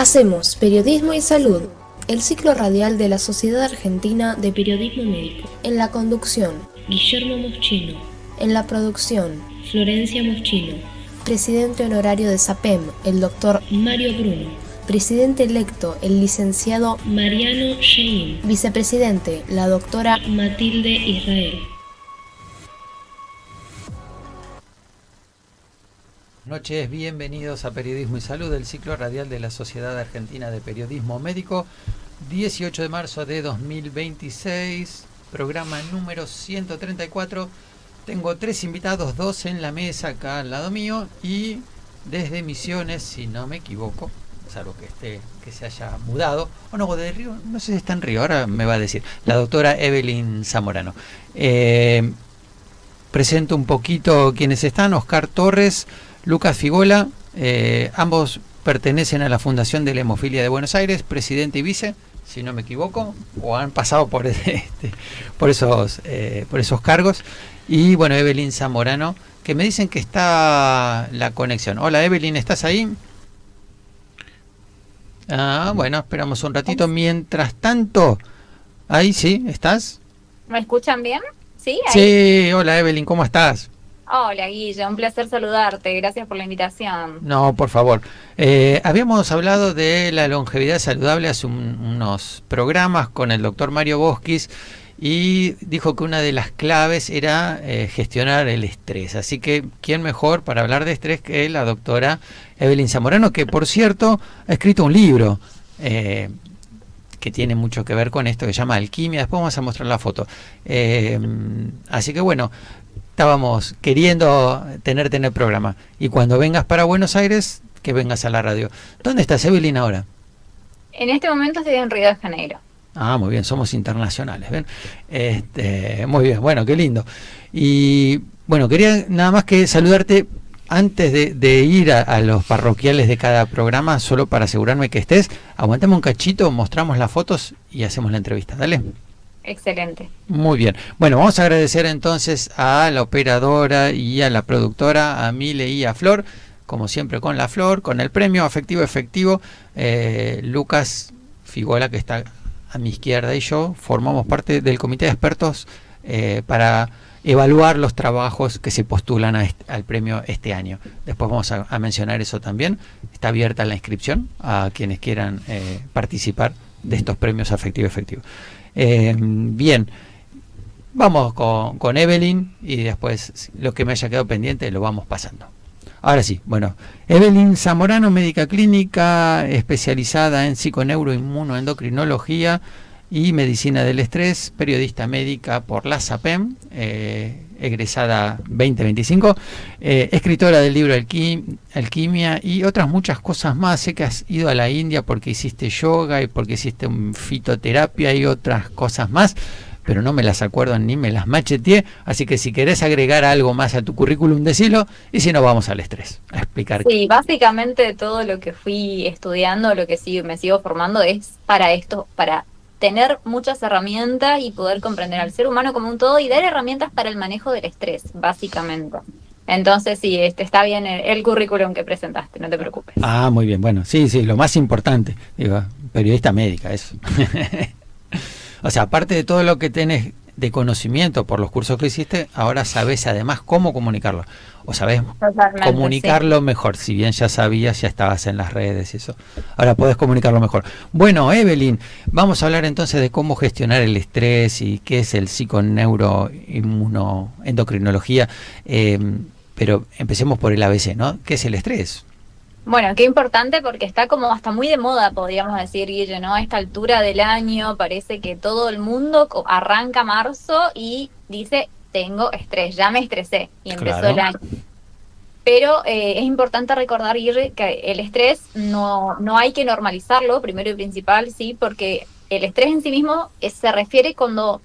Hacemos Periodismo y Salud, el ciclo radial de la Sociedad Argentina de Periodismo Médico. En la conducción, Guillermo Moschino. En la producción, Florencia Moschino. Presidente honorario de SAPEM, el doctor Mario Bruno. Presidente electo, el licenciado Mariano Shein. Vicepresidente, la doctora Matilde Israel. Buenas noches, bienvenidos a Periodismo y Salud, el ciclo radial de la Sociedad Argentina de Periodismo Médico, 18 de marzo de 2026, programa número 134. Tengo 3 invitados, 2 en la mesa acá al lado mío y desde Misiones, si no me equivoco, salvo que se haya mudado, o no, de Río, no sé si está en Río, ahora me va a decir, la doctora Evelyn Zamorano. Presento un poquito quienes están: Oscar Torres, Lucas Figola, ambos pertenecen a la Fundación de la Hemofilia de Buenos Aires, presidente y vice, si no me equivoco, o han pasado por esos cargos. Y bueno, Evelyn Zamorano, que me dicen que está la conexión. Hola Evelyn, ¿estás ahí? Bueno, esperamos un ratito. Mientras tanto, ahí sí, ¿estás? ¿Me escuchan bien? Sí, ahí. Sí, hola Evelyn, ¿cómo estás? Hola Guilla, un placer saludarte, gracias por la invitación. No, por favor. Habíamos hablado de la longevidad saludable hace unos programas con el doctor Mario Boschis y dijo que una de las claves era gestionar el estrés. Así que, ¿quién mejor para hablar de estrés que la doctora Evelyn Zamorano, que por cierto ha escrito un libro que tiene mucho que ver con esto, que se llama Alquimia? Después vamos a mostrar la foto. Así que bueno, estábamos queriendo tenerte en el programa. Y cuando vengas para Buenos Aires, que vengas a la radio. ¿Dónde estás, Evelyn, ahora? En este momento estoy en Río de Janeiro. Muy bien, somos internacionales, ¿ven? Muy bien, bueno, qué lindo. Y bueno, quería nada más que saludarte antes de ir a los parroquiales de cada programa, solo para asegurarme que estés. Aguantame un cachito, mostramos las fotos y hacemos la entrevista. Dale. Excelente. Muy bien. Bueno, vamos a agradecer entonces a la operadora y a la productora, a Mile y a Flor, como siempre con la Flor, con el premio efectivo. Lucas Figola, que está a mi izquierda, y yo formamos parte del comité de expertos para evaluar los trabajos que se postulan al premio este año. Después vamos a mencionar eso también. Está abierta la inscripción a quienes quieran participar de estos premios efectivo. Bien, vamos con Evelyn y después lo que me haya quedado pendiente lo vamos pasando. Ahora sí, bueno, Evelyn Zamorano, médica clínica especializada en psiconeuroinmunoendocrinología y medicina del estrés, periodista médica por la SAPEM, egresada 2025, escritora del libro Alquimia y otras muchas cosas más. Sé que has ido a la India porque hiciste yoga y porque hiciste fitoterapia y otras cosas más, pero no me las acuerdo ni me las macheteé, así que si querés agregar algo más a tu currículum, decilo, y si no, vamos al estrés, a explicar. Sí, básicamente todo lo que fui estudiando, lo que me sigo formando es para esto, para tener muchas herramientas y poder comprender al ser humano como un todo y dar herramientas para el manejo del estrés, básicamente. Entonces sí, está bien el currículum que presentaste, no te preocupes. Muy bien, bueno, sí, lo más importante, digo, periodista médica, eso. O sea, aparte de todo lo que tenés de conocimiento por los cursos que hiciste, ahora sabés además cómo comunicarlo. O sabés comunicarlo mejor. Si bien ya sabías, ya estabas en las redes y eso. Ahora podés comunicarlo mejor. Bueno, Evelyn, vamos a hablar entonces de cómo gestionar el estrés y qué es el psiconeuroinmunoendocrinología. Pero empecemos por el ABC, ¿no? ¿Qué es el estrés? Bueno, qué importante porque está como hasta muy de moda, podríamos decir, Guille, ¿no? A esta altura del año parece que todo el mundo arranca marzo y dice, tengo estrés, ya me estresé y empezó el año. Pero es importante recordar, Guille, que el estrés no hay que normalizarlo, primero y principal, sí, porque el estrés en sí mismo se refiere cuando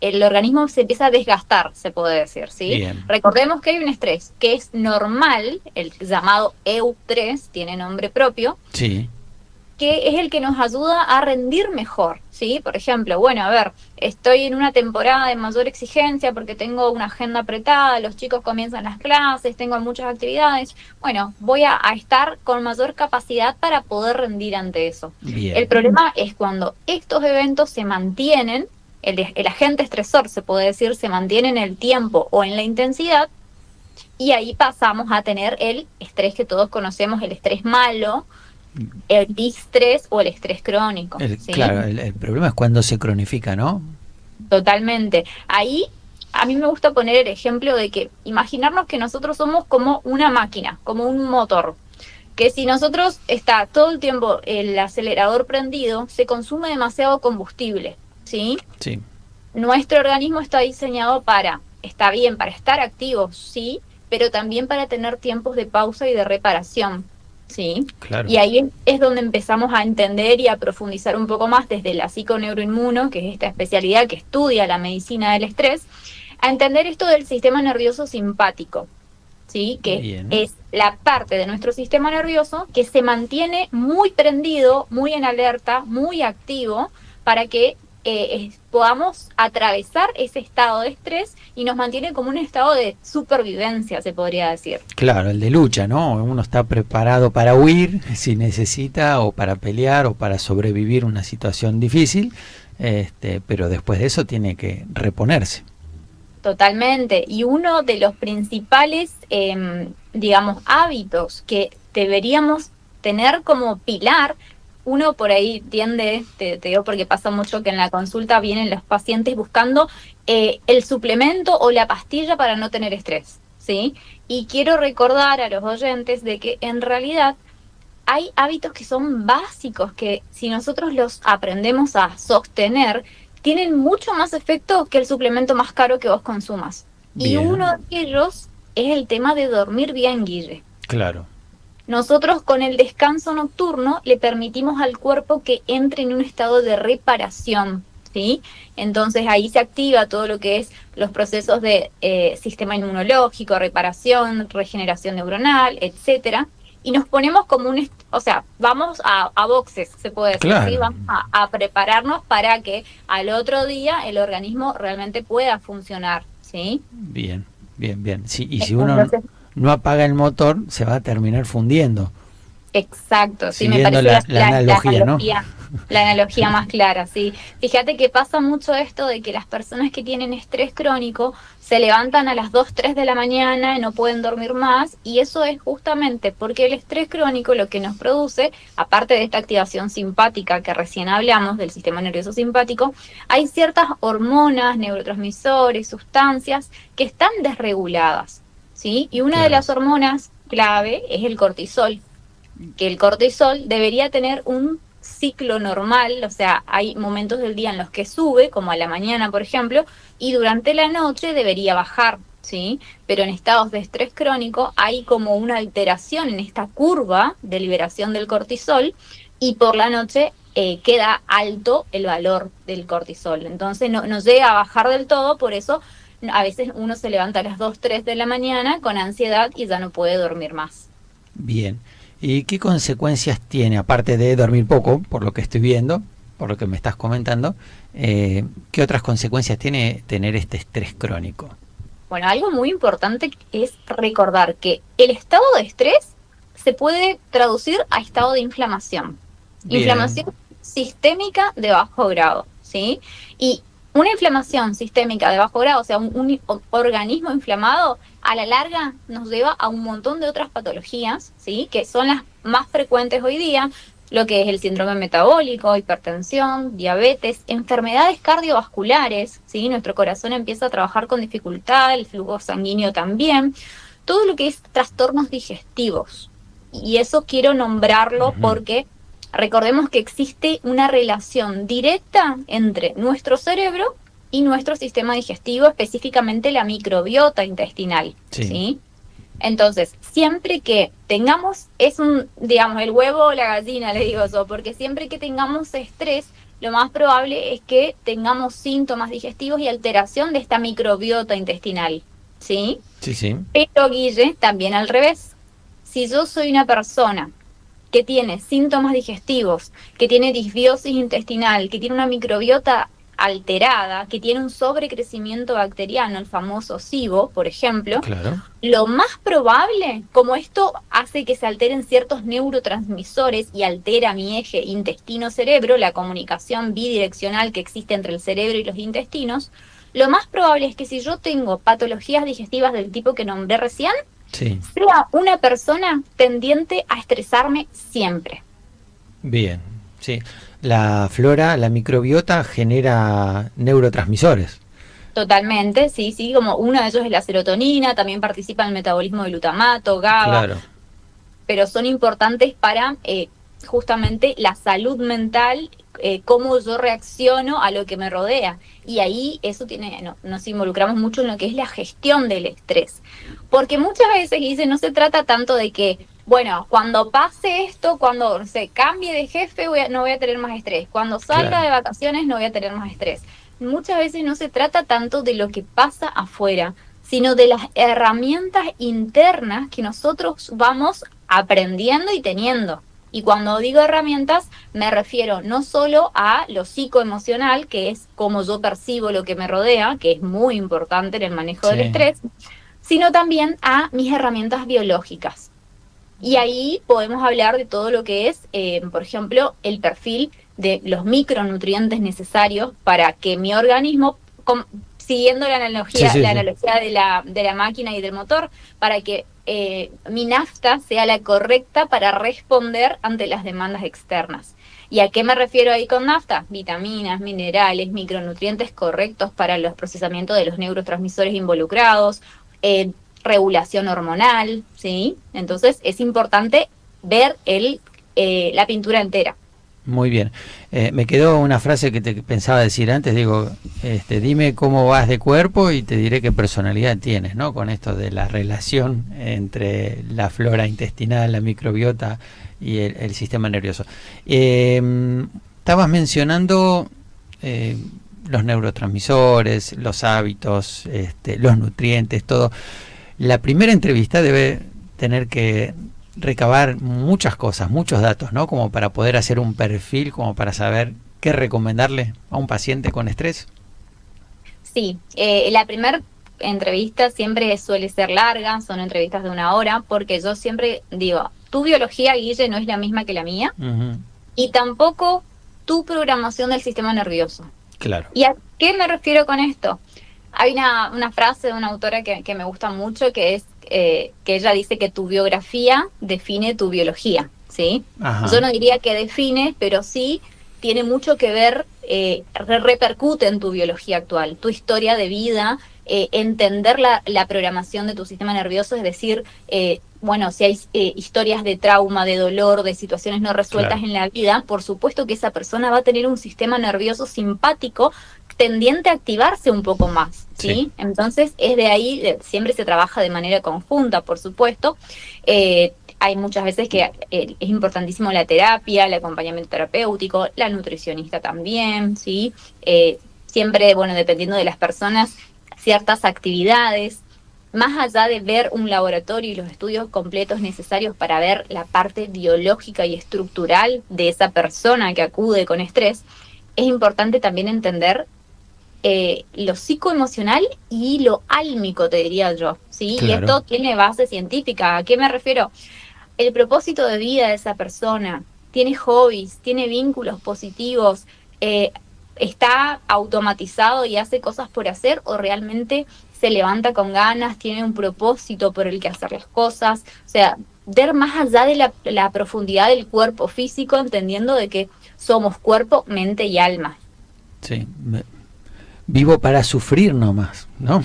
el organismo se empieza a desgastar, se puede decir, ¿sí? Bien. Recordemos que hay un estrés que es normal, el llamado EU3, tiene nombre propio. Sí. que es el que nos ayuda a rendir mejor, ¿sí? Por ejemplo, bueno, a ver, estoy en una temporada de mayor exigencia porque tengo una agenda apretada, los chicos comienzan las clases, tengo muchas actividades. Bueno, voy a estar con mayor capacidad para poder rendir ante eso. Bien. El problema es cuando estos eventos se mantienen, el agente estresor, se puede decir, se mantiene en el tiempo o en la intensidad, y ahí pasamos a tener el estrés que todos conocemos, el estrés malo, el distrés o el estrés crónico. ¿Sí? Claro, el problema es cuando se cronifica, ¿no? Totalmente. Ahí a mí me gusta poner el ejemplo de que imaginarnos que nosotros somos como una máquina, como un motor, que si nosotros está todo el tiempo el acelerador prendido, se consume demasiado combustible, ¿sí? Sí. Nuestro organismo está diseñado está bien, para estar activo, sí, pero también para tener tiempos de pausa y de reparación, ¿sí? Claro. Y ahí es donde empezamos a entender y a profundizar un poco más desde la psiconeuroinmuno, que es esta especialidad que estudia la medicina del estrés, a entender esto del sistema nervioso simpático, ¿sí? Que Bien. es la parte de nuestro sistema nervioso que se mantiene muy prendido, muy en alerta, muy activo, para que podamos atravesar ese estado de estrés y nos mantiene como un estado de supervivencia, se podría decir. Claro, el de lucha, ¿no? Uno está preparado para huir si necesita, o para pelear, o para sobrevivir una situación difícil, pero después de eso tiene que reponerse. Totalmente. Y uno de los principales, digamos, hábitos que deberíamos tener como pilar, uno por ahí tiende, te digo porque pasa mucho que en la consulta vienen los pacientes buscando el suplemento o la pastilla para no tener estrés, ¿sí? Y quiero recordar a los oyentes de que en realidad hay hábitos que son básicos, que si nosotros los aprendemos a sostener, tienen mucho más efecto que el suplemento más caro que vos consumas. Bien. Y uno de ellos es el tema de dormir bien, Guille. Claro. Nosotros con el descanso nocturno le permitimos al cuerpo que entre en un estado de reparación, ¿sí? Entonces ahí se activa todo lo que es los procesos de sistema inmunológico, reparación, regeneración neuronal, etcétera. Y nos ponemos como vamos a boxes, se puede decir, claro. ¿sí? Vamos a prepararnos para que al otro día el organismo realmente pueda funcionar, ¿sí? Bien. Sí, y si uno no apaga el motor, se va a terminar fundiendo. Exacto, sí, siguiendo me parece la analogía, ¿no? La analogía más clara, sí. Fíjate que pasa mucho esto de que las personas que tienen estrés crónico se levantan a las 2, 3 de la mañana y no pueden dormir más, y eso es justamente porque el estrés crónico lo que nos produce, aparte de esta activación simpática que recién hablamos del sistema nervioso simpático, hay ciertas hormonas, neurotransmisores, sustancias que están desreguladas, ¿sí? Y una de las hormonas clave es el cortisol, que el cortisol debería tener un ciclo normal, o sea, hay momentos del día en los que sube, como a la mañana, por ejemplo, y durante la noche debería bajar, ¿sí? Pero en estados de estrés crónico hay como una alteración en esta curva de liberación del cortisol, y por la noche queda alto el valor del cortisol. Entonces no llega a bajar del todo, por eso a veces uno se levanta a las 2, 3 de la mañana con ansiedad y ya no puede dormir más. Bien. ¿Y qué consecuencias tiene, aparte de dormir poco, por lo que estoy viendo, por lo que me estás comentando, qué otras consecuencias tiene tener este estrés crónico? Bueno, algo muy importante es recordar que el estado de estrés se puede traducir a estado de inflamación. Bien. Inflamación sistémica de bajo grado, ¿sí? Y una inflamación sistémica de bajo grado, o sea, un organismo inflamado, a la larga nos lleva a un montón de otras patologías, ¿sí? Que son las más frecuentes hoy día, lo que es el síndrome metabólico, hipertensión, diabetes, enfermedades cardiovasculares, ¿sí? Nuestro corazón empieza a trabajar con dificultad, el flujo sanguíneo también, todo lo que es trastornos digestivos. Y eso quiero nombrarlo porque recordemos que existe una relación directa entre nuestro cerebro y nuestro sistema digestivo, específicamente la microbiota intestinal, ¿sí? Entonces, siempre que tengamos, digamos, el huevo o la gallina, le digo yo, porque siempre que tengamos estrés, lo más probable es que tengamos síntomas digestivos y alteración de esta microbiota intestinal, ¿sí? Sí. Pero, Guille, también al revés. Si yo soy una persona que tiene síntomas digestivos, que tiene disbiosis intestinal, que tiene una microbiota alterada, que tiene un sobrecrecimiento bacteriano, el famoso SIBO, por ejemplo, Claro. lo más probable, como esto hace que se alteren ciertos neurotransmisores y altera mi eje intestino-cerebro, la comunicación bidireccional que existe entre el cerebro y los intestinos, lo más probable es que si yo tengo patologías digestivas del tipo que nombré recién, Sí. sea una persona tendiente a estresarme siempre. Bien. Sí. La flora, la microbiota genera neurotransmisores. Totalmente, sí, sí, como uno de ellos es la serotonina, también participa en el metabolismo de glutamato, GABA, Claro. pero son importantes para justamente la salud mental, cómo yo reacciono a lo que me rodea. Y ahí eso tiene, nos involucramos mucho en lo que es la gestión del estrés. Porque muchas veces, dice, no se trata tanto de que, bueno, cuando pase esto, cuando se cambie de jefe, no voy a tener más estrés. Cuando salga Claro. de vacaciones, no voy a tener más estrés. Muchas veces no se trata tanto de lo que pasa afuera, sino de las herramientas internas que nosotros vamos aprendiendo y teniendo. Y cuando digo herramientas, me refiero no solo a lo psicoemocional, que es cómo yo percibo lo que me rodea, que es muy importante en el manejo del Sí. estrés, sino también a mis herramientas biológicas. Y ahí podemos hablar de todo lo que es, por ejemplo, el perfil de los micronutrientes necesarios para que mi organismo, siguiendo la Sí, analogía, sí, la sí. analogía de la máquina y del motor, para que mi nafta sea la correcta para responder ante las demandas externas. ¿Y a qué me refiero ahí con nafta? Vitaminas, minerales, micronutrientes correctos para los procesamientos de los neurotransmisores involucrados, regulación hormonal, ¿sí? Entonces es importante ver la pintura entera. Muy bien. Me quedó una frase que te pensaba decir antes. Digo, dime cómo vas de cuerpo y te diré qué personalidad tienes, ¿no? Con esto de la relación entre la flora intestinal, la microbiota y el sistema nervioso. Estabas mencionando los neurotransmisores, los hábitos, los nutrientes, todo. La primera entrevista debe tener que recabar muchas cosas, muchos datos, ¿no? Como para poder hacer un perfil, como para saber qué recomendarle a un paciente con estrés. Sí, la primera entrevista siempre suele ser larga, son entrevistas de 1 hora, porque yo siempre digo, tu biología, Guille, no es la misma que la mía, y tampoco tu programación del sistema nervioso. Claro. ¿Y a qué me refiero con esto? Hay una frase de una autora que me gusta mucho, que es que ella dice que tu biografía define tu biología, ¿sí? Ajá. Yo no diría que define, pero sí tiene mucho que ver, repercute en tu biología actual, tu historia de vida, entender la programación de tu sistema nervioso, es decir, bueno, si hay historias de trauma, de dolor, de situaciones no resueltas Claro. en la vida, por supuesto que esa persona va a tener un sistema nervioso simpático tendiente a activarse un poco más, ¿sí? Sí. Entonces es de ahí, siempre se trabaja de manera conjunta, por supuesto. Hay muchas veces que es importantísimo la terapia, el acompañamiento terapéutico, la nutricionista también, ¿sí? Siempre, bueno, dependiendo de las personas, ciertas actividades, más allá de ver un laboratorio y los estudios completos necesarios para ver la parte biológica y estructural de esa persona que acude con estrés, es importante también entender lo psicoemocional y lo álmico, te diría yo, ¿sí? Claro. Y esto tiene base científica. ¿A qué me refiero? El propósito de vida de esa persona, tiene hobbies, tiene vínculos positivos, está automatizado y hace cosas por hacer, o realmente se levanta con ganas, tiene un propósito por el que hacer las cosas. O sea, ver más allá de la profundidad del cuerpo físico, entendiendo de que somos cuerpo, mente y alma. Sí. Vivo para sufrir nomás, ¿no?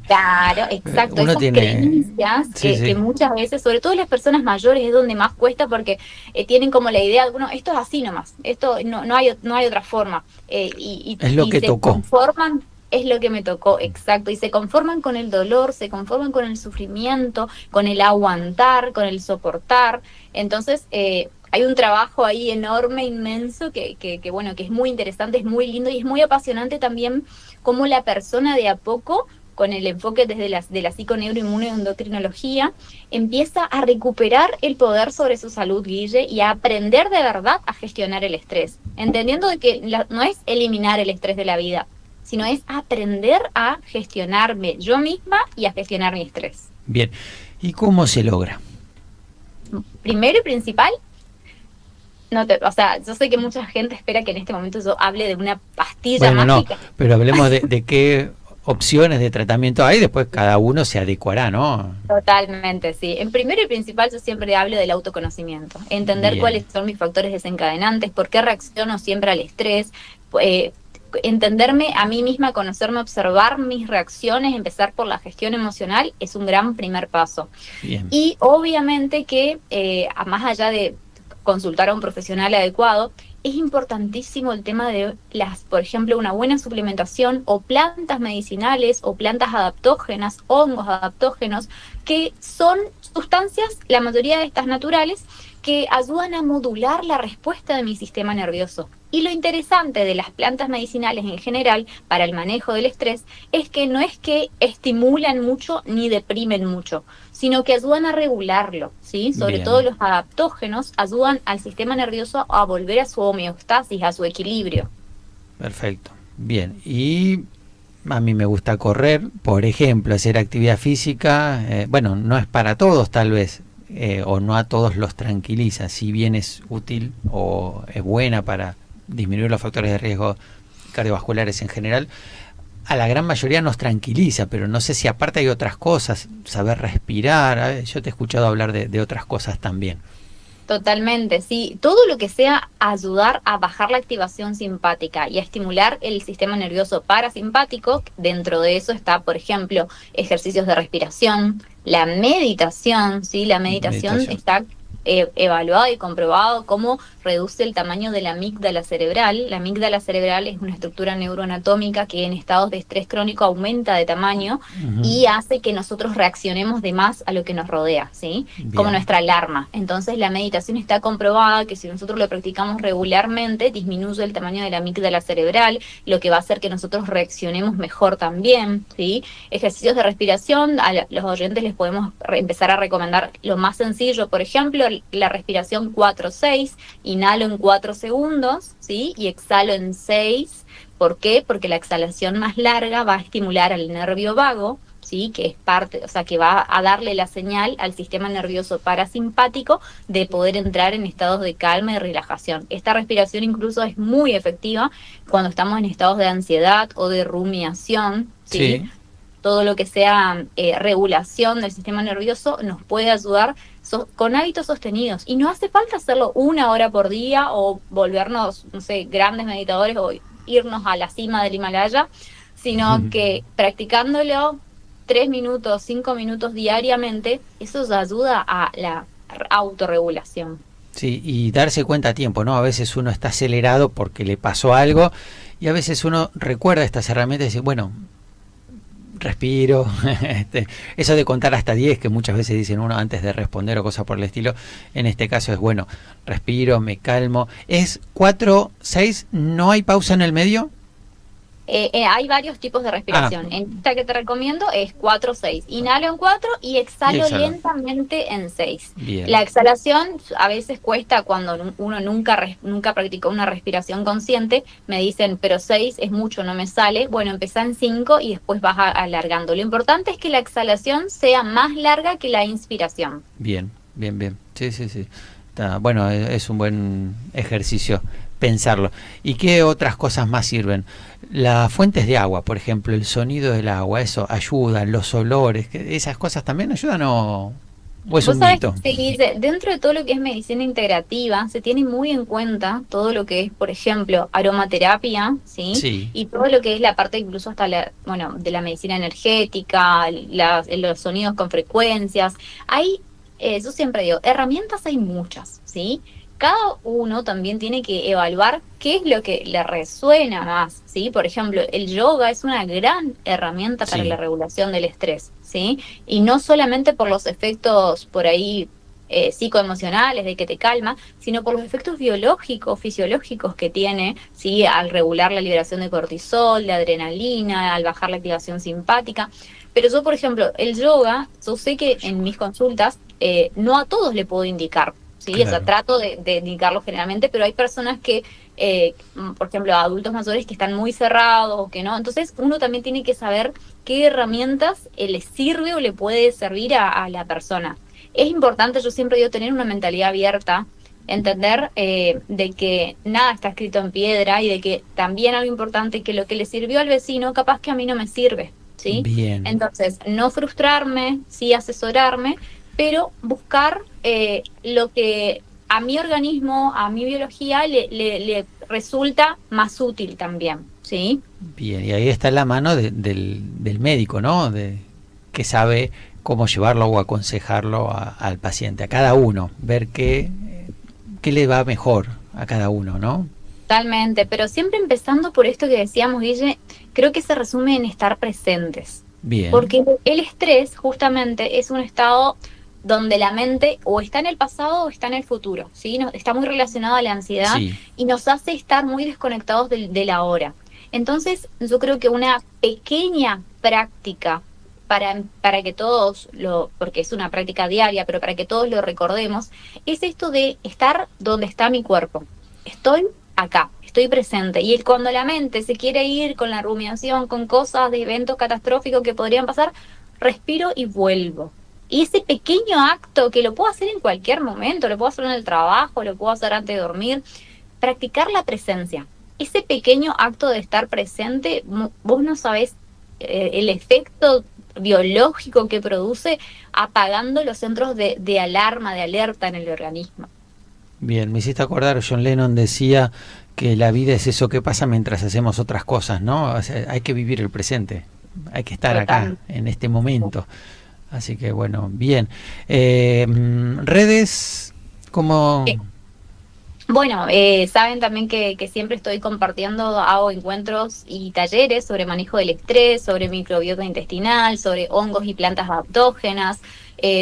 Claro, exacto. Uno Esas tiene... creencias Sí, sí. que muchas veces, sobre todo las personas mayores, es donde más cuesta, porque tienen como la idea, bueno, esto es así nomás, esto no hay otra forma. Es lo que se tocó. conforman, es lo que me tocó, exacto. Y se conforman con el dolor, se conforman con el sufrimiento, con el aguantar, con el soportar. Entonces, hay un trabajo ahí enorme, inmenso, que bueno, que es muy interesante, es muy lindo y es muy apasionante también cómo la persona de a poco con el enfoque desde de la psiconeuroinmunoendocrinología, empieza a recuperar el poder sobre su salud, Guille, y a aprender de verdad a gestionar el estrés, entendiendo de que no es eliminar el estrés de la vida, sino es aprender a gestionarme yo misma y a gestionar mi estrés. Bien, ¿y cómo se logra? Primero y principal, o sea, yo sé que mucha gente espera que en este momento yo hable de una pastilla mágica. No, pero hablemos de qué opciones de tratamiento hay, después cada uno se adecuará, ¿no? Totalmente, sí. En primero y principal yo siempre hablo del autoconocimiento, entender Bien. cuáles son mis factores desencadenantes, por qué reacciono siempre al estrés, entenderme a mí misma, conocerme, observar mis reacciones, empezar por la gestión emocional es un gran primer paso. Bien. Y obviamente que más allá de consultar a un profesional adecuado, es importantísimo el tema de por ejemplo, una buena suplementación o plantas medicinales o plantas adaptógenas, hongos adaptógenos, que son sustancias, la mayoría de estas naturales, que ayudan a modular la respuesta de mi sistema nervioso. Y lo interesante de las plantas medicinales en general para el manejo del estrés es que no es que estimulan mucho ni deprimen mucho, sino que ayudan a regularlo, ¿sí? Sobre Bien. todo los adaptógenos ayudan al sistema nervioso a volver a su homeostasis, a su equilibrio. Perfecto. Bien. Y a mí me gusta correr, por ejemplo, hacer actividad física. Bueno, no es para todos tal vez, o no a todos los tranquiliza. Si bien es útil o es buena para disminuir los factores de riesgo cardiovasculares en general, a la gran mayoría nos tranquiliza, pero no sé si aparte hay otras cosas, saber respirar. Yo te he escuchado hablar de otras cosas también. Totalmente, sí. Todo lo que sea ayudar a bajar la activación simpática y a estimular el sistema nervioso parasimpático, dentro de eso está, por ejemplo, ejercicios de respiración, la meditación, ¿sí? La meditación está evaluado y comprobado cómo reduce el tamaño de la amígdala cerebral. La amígdala cerebral es una estructura neuroanatómica que en estados de estrés crónico aumenta de tamaño y hace que nosotros reaccionemos de más a lo que nos rodea, ¿sí? Como nuestra alarma. Entonces la meditación está comprobada que si nosotros lo practicamos regularmente, disminuye el tamaño de la amígdala cerebral, lo que va a hacer que nosotros reaccionemos mejor también, ¿sí? Ejercicios de respiración, a los oyentes les podemos empezar a recomendar lo más sencillo, por ejemplo, la respiración 4-6, inhalo en 4 segundos, ¿sí? Y exhalo en 6. ¿Por qué? Porque la exhalación más larga va a estimular al nervio vago, ¿sí? Que es parte, o sea, que va a darle la señal al sistema nervioso parasimpático de poder entrar en estados de calma y relajación. Esta respiración incluso es muy efectiva cuando estamos en estados de ansiedad o de rumiación, ¿sí? Sí. Todo lo que sea regulación del sistema nervioso nos puede ayudar con hábitos sostenidos. Y no hace falta hacerlo 1 hora por día o volvernos, no sé, grandes meditadores o irnos a la cima del Himalaya, sino que practicándolo 3 minutos, 5 minutos diariamente, eso ya ayuda a la autorregulación. Sí, y darse cuenta a tiempo, ¿no? A veces uno está acelerado porque le pasó algo y a veces uno recuerda estas herramientas y dice, bueno, respiro, eso de contar hasta 10 que muchas veces dicen uno antes de responder o cosas por el estilo, en este caso es bueno, respiro, me calmo. ¿Es 4-6? ¿No hay pausa en el medio? Hay varios tipos de respiración. Esta que te recomiendo es 4-6. Inhalo en 4 y exhalo lentamente en 6. Bien. La exhalación a veces cuesta cuando uno nunca practicó una respiración consciente. Me dicen, pero 6 es mucho, no me sale. Bueno, empezá en 5 y después vas alargando. Lo importante es que la exhalación sea más larga que la inspiración. Bien. Sí. Bueno, es un buen ejercicio pensarlo. ¿Y qué otras cosas más sirven? Las fuentes de agua, por ejemplo, el sonido del agua, eso ayuda, los olores, ¿esas cosas también ayudan o es un mito? Sí, dentro de todo lo que es medicina integrativa, se tiene muy en cuenta todo lo que es, por ejemplo, aromaterapia, ¿sí? Sí. Y todo lo que es la parte incluso hasta de la medicina energética, los sonidos con frecuencias. Yo siempre digo, herramientas hay muchas, ¿sí? Cada uno también tiene que evaluar qué es lo que le resuena más, ¿sí? Por ejemplo, el yoga es una gran herramienta para la regulación del estrés, ¿sí? Y no solamente por los efectos por ahí psicoemocionales, de que te calma, sino por los efectos biológicos, fisiológicos que tiene, ¿sí? Al regular la liberación de cortisol, de adrenalina, al bajar la activación simpática. Pero yo, por ejemplo, el yoga, yo sé que en mis consultas no a todos le puedo indicar, ¿sí? Claro. O sea, trato de indicarlo generalmente, pero hay personas que, por ejemplo, adultos mayores que están muy cerrados o que no. Entonces, uno también tiene que saber qué herramientas le sirve o le puede servir a la persona. Es importante, yo siempre digo, tener una mentalidad abierta, entender de que nada está escrito en piedra y de que también algo importante, que lo que le sirvió al vecino, capaz que a mí no me sirve, ¿sí? Bien. Entonces, no frustrarme, sí asesorarme, pero buscar lo que a mi organismo, a mi biología le resulta más útil también, ¿sí? Bien, y ahí está la mano del médico, ¿no? Que sabe cómo llevarlo o aconsejarlo al paciente, a cada uno, ver qué le va mejor a cada uno, ¿no? Totalmente, pero siempre empezando por esto que decíamos, Guille, creo que se resume en estar presentes. Bien. Porque el estrés justamente es un estado donde la mente o está en el pasado o está en el futuro, ¿sí? Está muy relacionado a la ansiedad, sí, y nos hace estar muy desconectados de la hora. Entonces, yo creo que una pequeña práctica para que todos porque es una práctica diaria, pero para que todos lo recordemos, es esto de estar donde está mi cuerpo. Estoy acá, estoy presente. Y cuando la mente se quiere ir con la rumiación, con cosas de eventos catastróficos que podrían pasar, respiro y vuelvo. Y ese pequeño acto, que lo puedo hacer en cualquier momento, lo puedo hacer en el trabajo, lo puedo hacer antes de dormir, practicar la presencia. Ese pequeño acto de estar presente, vos no sabés el efecto biológico que produce apagando los centros de alarma, de alerta en el organismo. Bien, me hiciste acordar, John Lennon decía que la vida es eso que pasa mientras hacemos otras cosas, ¿no? O sea, hay que vivir el presente, hay que estar acá, en este momento. Así que bueno, bien. Redes, ¿cómo...? Bueno, saben también que siempre estoy compartiendo, hago encuentros y talleres sobre manejo del estrés, sobre microbiota intestinal, sobre hongos y plantas adaptógenas.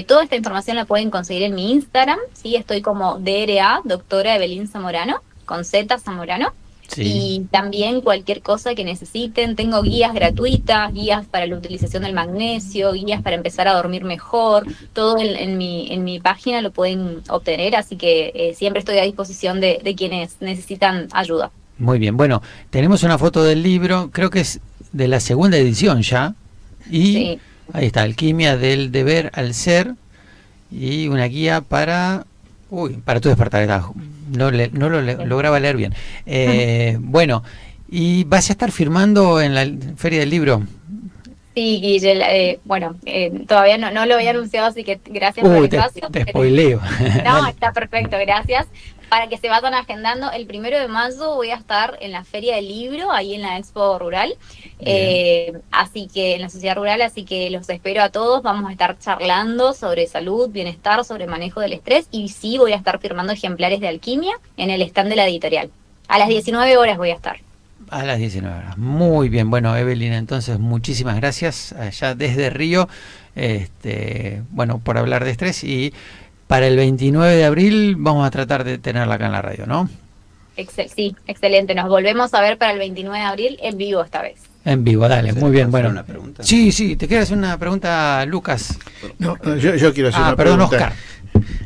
Toda esta información la pueden conseguir en mi Instagram, ¿sí? Estoy como DRA, doctora Evelyn Zamorano, con Z Zamorano. Sí. Y también cualquier cosa que necesiten, tengo guías gratuitas, guías para la utilización del magnesio, guías para empezar a dormir mejor, todo en mi página lo pueden obtener, así que siempre estoy a disposición de quienes necesitan ayuda. Muy bien, bueno, tenemos una foto del libro, creo que es de la segunda edición ya, y sí, ahí está, Alquimia del Deber al Ser, y una guía para tu despertar. No lo lograba leer bien. Bueno, ¿y vas a estar firmando en la Feria del Libro? Sí, Guille, todavía no lo había anunciado, así que gracias por el espacio. Te spoileo. No, está perfecto, gracias. Para que se vayan agendando, el 1 de mayo voy a estar en la Feria del Libro, ahí en la Expo Rural, así que en la Sociedad Rural, así que los espero a todos. Vamos a estar charlando sobre salud, bienestar, sobre manejo del estrés, y sí voy a estar firmando ejemplares de Alquimia en el stand de la editorial. A las 19 horas voy a estar. A las 19 horas. Muy bien. Bueno, Evelyn, entonces muchísimas gracias allá desde Río, por hablar de estrés, y para el 29 de abril vamos a tratar de tenerla acá en la radio, ¿no? Sí, excelente. Nos volvemos a ver para el 29 de abril en vivo esta vez. En vivo, dale, muy bien. Bueno, una pregunta. Sí, te quiero hacer una pregunta, Lucas. No, yo quiero hacer una perdón, pregunta. Oscar.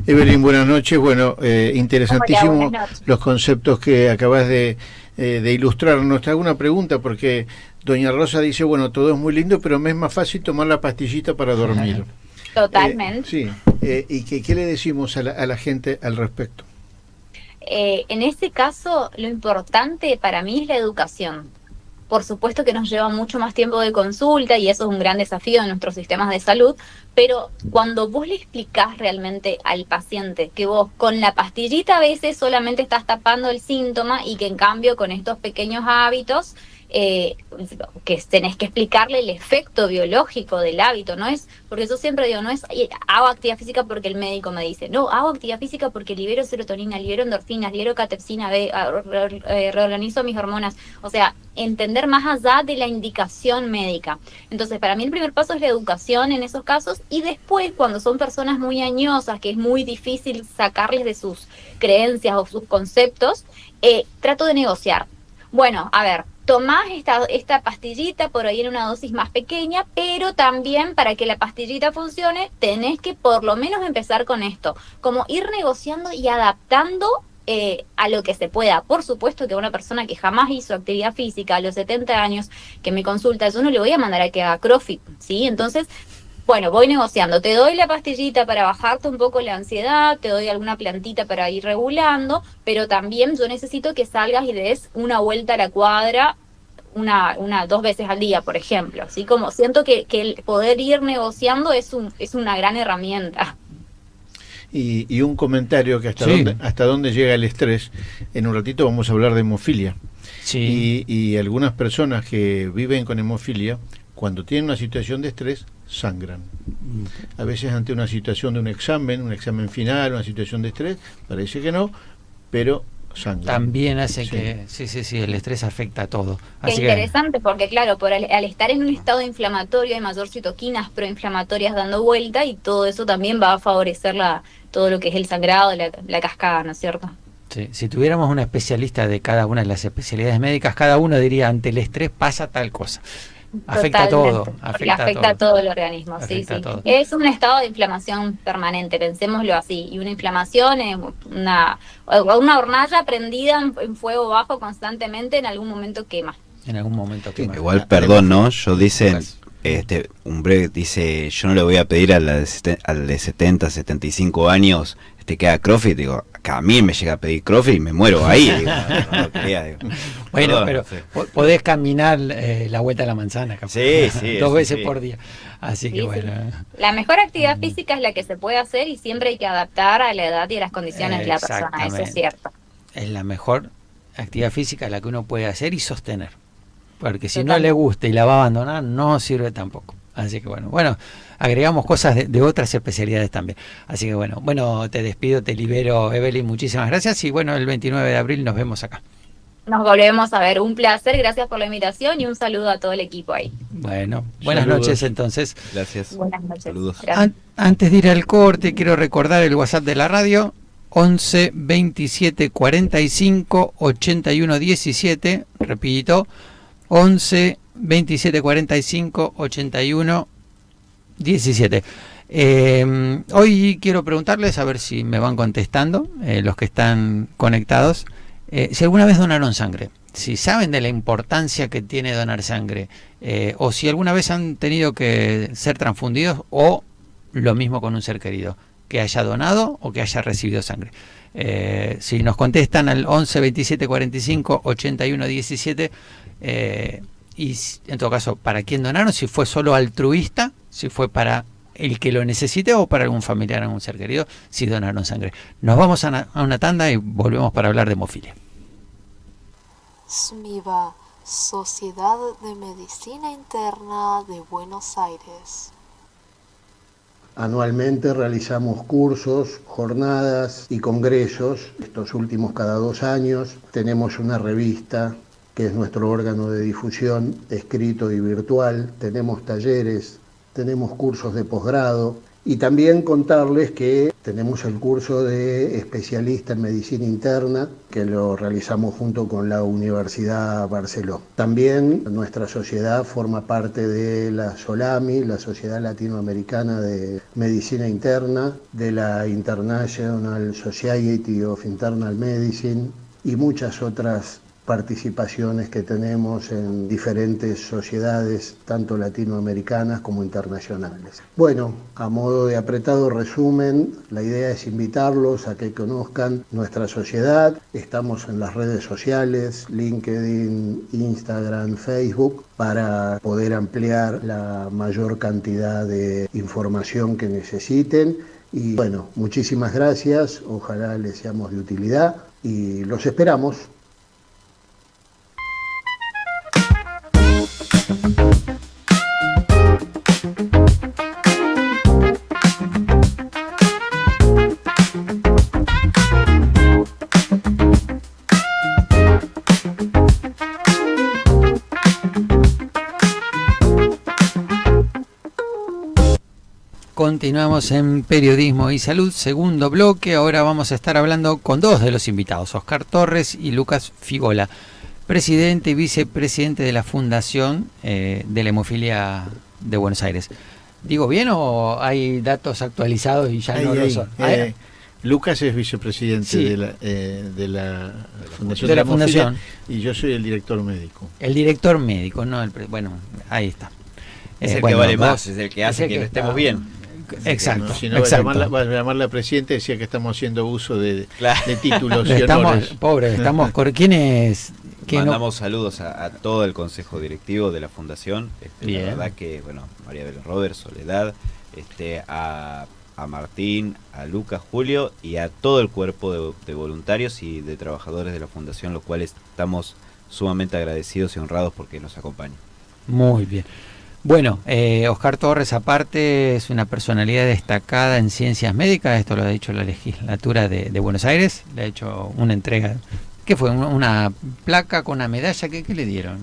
Evelyn, buenas noches. Bueno, interesantísimo. Hola, los conceptos que acabas de ilustrarnos. Te hago una pregunta porque doña Rosa dice, bueno, todo es muy lindo, pero me es más fácil tomar la pastillita para dormir. Totalmente. Sí. ¿Y qué le decimos a la gente al respecto? En este caso, lo importante para mí es la educación. Por supuesto que nos lleva mucho más tiempo de consulta y eso es un gran desafío en nuestros sistemas de salud, pero cuando vos le explicás realmente al paciente que vos con la pastillita a veces solamente estás tapando el síntoma y que en cambio con estos pequeños hábitos que tenés que explicarle el efecto biológico del hábito. No es, porque yo siempre digo, no es hago actividad física porque el médico me dice, no, hago actividad física porque libero serotonina, libero endorfinas, libero catepsina B, reorganizo mis hormonas. O sea, entender más allá de la indicación médica. Entonces, para mí el primer paso es la educación en esos casos, y después, cuando son personas muy añosas, que es muy difícil sacarles de sus creencias o sus conceptos, trato de negociar. Bueno, a ver, tomás esta pastillita por ahí en una dosis más pequeña, pero también para que la pastillita funcione, tenés que por lo menos empezar con esto. Como ir negociando y adaptando a lo que se pueda. Por supuesto que a una persona que jamás hizo actividad física a los 70 años que me consulta, yo no le voy a mandar a que haga CrossFit, ¿sí? Entonces, bueno, voy negociando. Te doy la pastillita para bajarte un poco la ansiedad, te doy alguna plantita para ir regulando, pero también yo necesito que salgas y des una vuelta a la cuadra dos veces al día, por ejemplo. Así como siento que el poder ir negociando es una gran herramienta. Y un comentario que hasta dónde llega el estrés. En un ratito vamos a hablar de hemofilia. Sí. Y algunas personas que viven con hemofilia, cuando tienen una situación de estrés, sangran. A veces ante una situación de un examen final, una situación de estrés, parece que no, pero sangran. También hace que sí, el estrés afecta a todo. Qué interesante, porque claro, al estar en un estado inflamatorio hay mayor citoquinas proinflamatorias dando vuelta, y todo eso también va a favorecer todo lo que es el sangrado, la cascada, ¿no es cierto? Sí, si tuviéramos una especialista de cada una de las especialidades médicas, cada uno diría, ante el estrés pasa tal cosa. Afecta todo. Afecta a todo el organismo, sí. Es un estado de inflamación permanente, pensémoslo así. Y una inflamación es una hornalla prendida en fuego bajo constantemente, en algún momento quema. Igual, perdón, ¿no? Yo dicen, Umbre dice, yo no le voy a pedir al de 70, 75 años que haga CrossFit. Digo, que a mí me llega a pedir CrossFit y me muero ahí. Digo, no quería, digo. Bueno, pero podés caminar la vuelta a la manzana, capaz. Sí, 2 veces por día. Así que bueno. La mejor actividad física es la que se puede hacer, y siempre hay que adaptar a la edad y a las condiciones de la persona, eso es cierto. Es la mejor actividad física la que uno puede hacer y sostener. Porque si no le gusta y la va a abandonar, no sirve tampoco. Así que bueno, agregamos cosas de otras especialidades también. Así que bueno, te despido, te libero, Evelyn, muchísimas gracias, y bueno, el 29 de abril nos vemos acá. Nos volvemos a ver, un placer, gracias por la invitación y un saludo a todo el equipo ahí. Bueno, buenas noches entonces. Gracias. Buenas noches. Saludos. Antes de ir al corte, quiero recordar el WhatsApp de la radio, 11 27 45 81 17, repito, 11 27 45 81 17. Hoy quiero preguntarles, a ver si me van contestando, los que están conectados, si alguna vez donaron sangre, si saben de la importancia que tiene donar sangre, o si alguna vez han tenido que ser transfundidos, o lo mismo con un ser querido, que haya donado o que haya recibido sangre. Si nos contestan al 11 27 45 81 17, y en todo caso, ¿para quién donaron? Si fue solo altruista, si fue para el que lo necesite o para algún familiar, algún ser querido, si donaron sangre. Nos vamos a una tanda y volvemos para hablar de hemofilia. SMIVA, Sociedad de Medicina Interna de Buenos Aires. Anualmente realizamos cursos, jornadas y congresos. Estos últimos cada 2 años. Tenemos una revista que es nuestro órgano de difusión, escrito y virtual. Tenemos talleres, tenemos cursos de posgrado, y también contarles que tenemos el curso de especialista en medicina interna, que lo realizamos junto con la Universidad Barceló. También nuestra sociedad forma parte de la SOLAMI, la Sociedad Latinoamericana de Medicina Interna, de la International Society of Internal Medicine, y muchas otras participaciones que tenemos en diferentes sociedades, tanto latinoamericanas como internacionales. Bueno, a modo de apretado resumen, la idea es invitarlos a que conozcan nuestra sociedad. Estamos en las redes sociales, LinkedIn, Instagram, Facebook, para poder ampliar la mayor cantidad de información que necesiten. Y bueno, muchísimas gracias, ojalá les seamos de utilidad y los esperamos. continuamos en Periodismo y Salud, segundo bloque. Ahora vamos a estar hablando con dos de los invitados, Oscar Torres y Lucas Figola, presidente y vicepresidente de la Fundación de la Hemofilia de Buenos Aires. ¿Digo bien o hay datos actualizados y ya no lo son? Lucas es vicepresidente Sí. de la Fundación De la Hemofilia, Fundación. y yo soy el director médico. El director médico, no bueno, ahí está. Es el bueno, que vale vos- más, es el que hace es el que que estemos está- bien. Exacto, ¿No? Si no, exacto. va a llamarla presidente, decía que estamos haciendo uso de Claro. títulos y Estamos, honores. pobre, estamos ¿quién es? ¿Quién no? Mandamos saludos a todo el consejo directivo de la fundación. Bien. La verdad que, bueno, María Belén Roberts, Soledad, a Martín, a Lucas, Julio y a todo el cuerpo de voluntarios y de trabajadores de la fundación, los cuales estamos sumamente agradecidos y honrados porque nos acompañan. Muy bien. Bueno, Oscar Torres, aparte, es una personalidad destacada en ciencias médicas, esto lo ha dicho la legislatura de Buenos Aires, le ha hecho una entrega, ¿qué fue? Una placa con una medalla, ¿qué le dieron?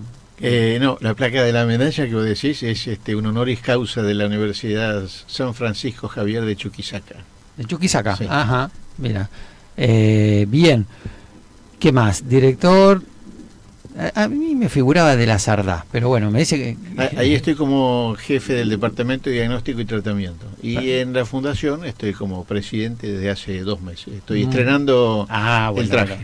No, la placa de la medalla que vos decís es un honoris causa de la Universidad San Francisco Javier de Chuquisaca. De Chuquisaca, Sí. ajá, mira. Bien, ¿qué más? Director, a mí me figuraba de la Sardá, pero bueno, me dice que... Ahí estoy como jefe del Departamento de Diagnóstico y Tratamiento. Y en la Fundación estoy como presidente desde hace 2 meses. Estoy estrenando bueno, el traje.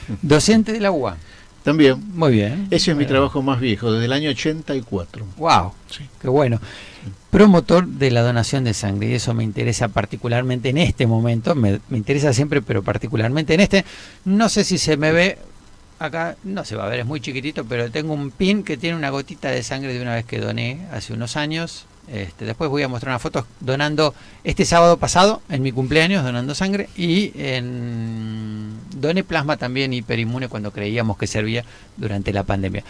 bueno. Docente de la UBA, También. muy bien. Ese es mi Bueno. trabajo más viejo, desde el año 84. Wow, Sí. qué bueno. Promotor de la donación de sangre, y eso me interesa particularmente en este momento, me interesa siempre, pero particularmente en este. No sé si se me ve, acá no se va a ver, es muy chiquitito, pero tengo un pin que tiene una gotita de sangre de una vez que doné hace unos años. Después voy a mostrar unas fotos donando este sábado pasado, en mi cumpleaños, donando sangre, y doné plasma también hiperinmune cuando creíamos que servía durante la pandemia.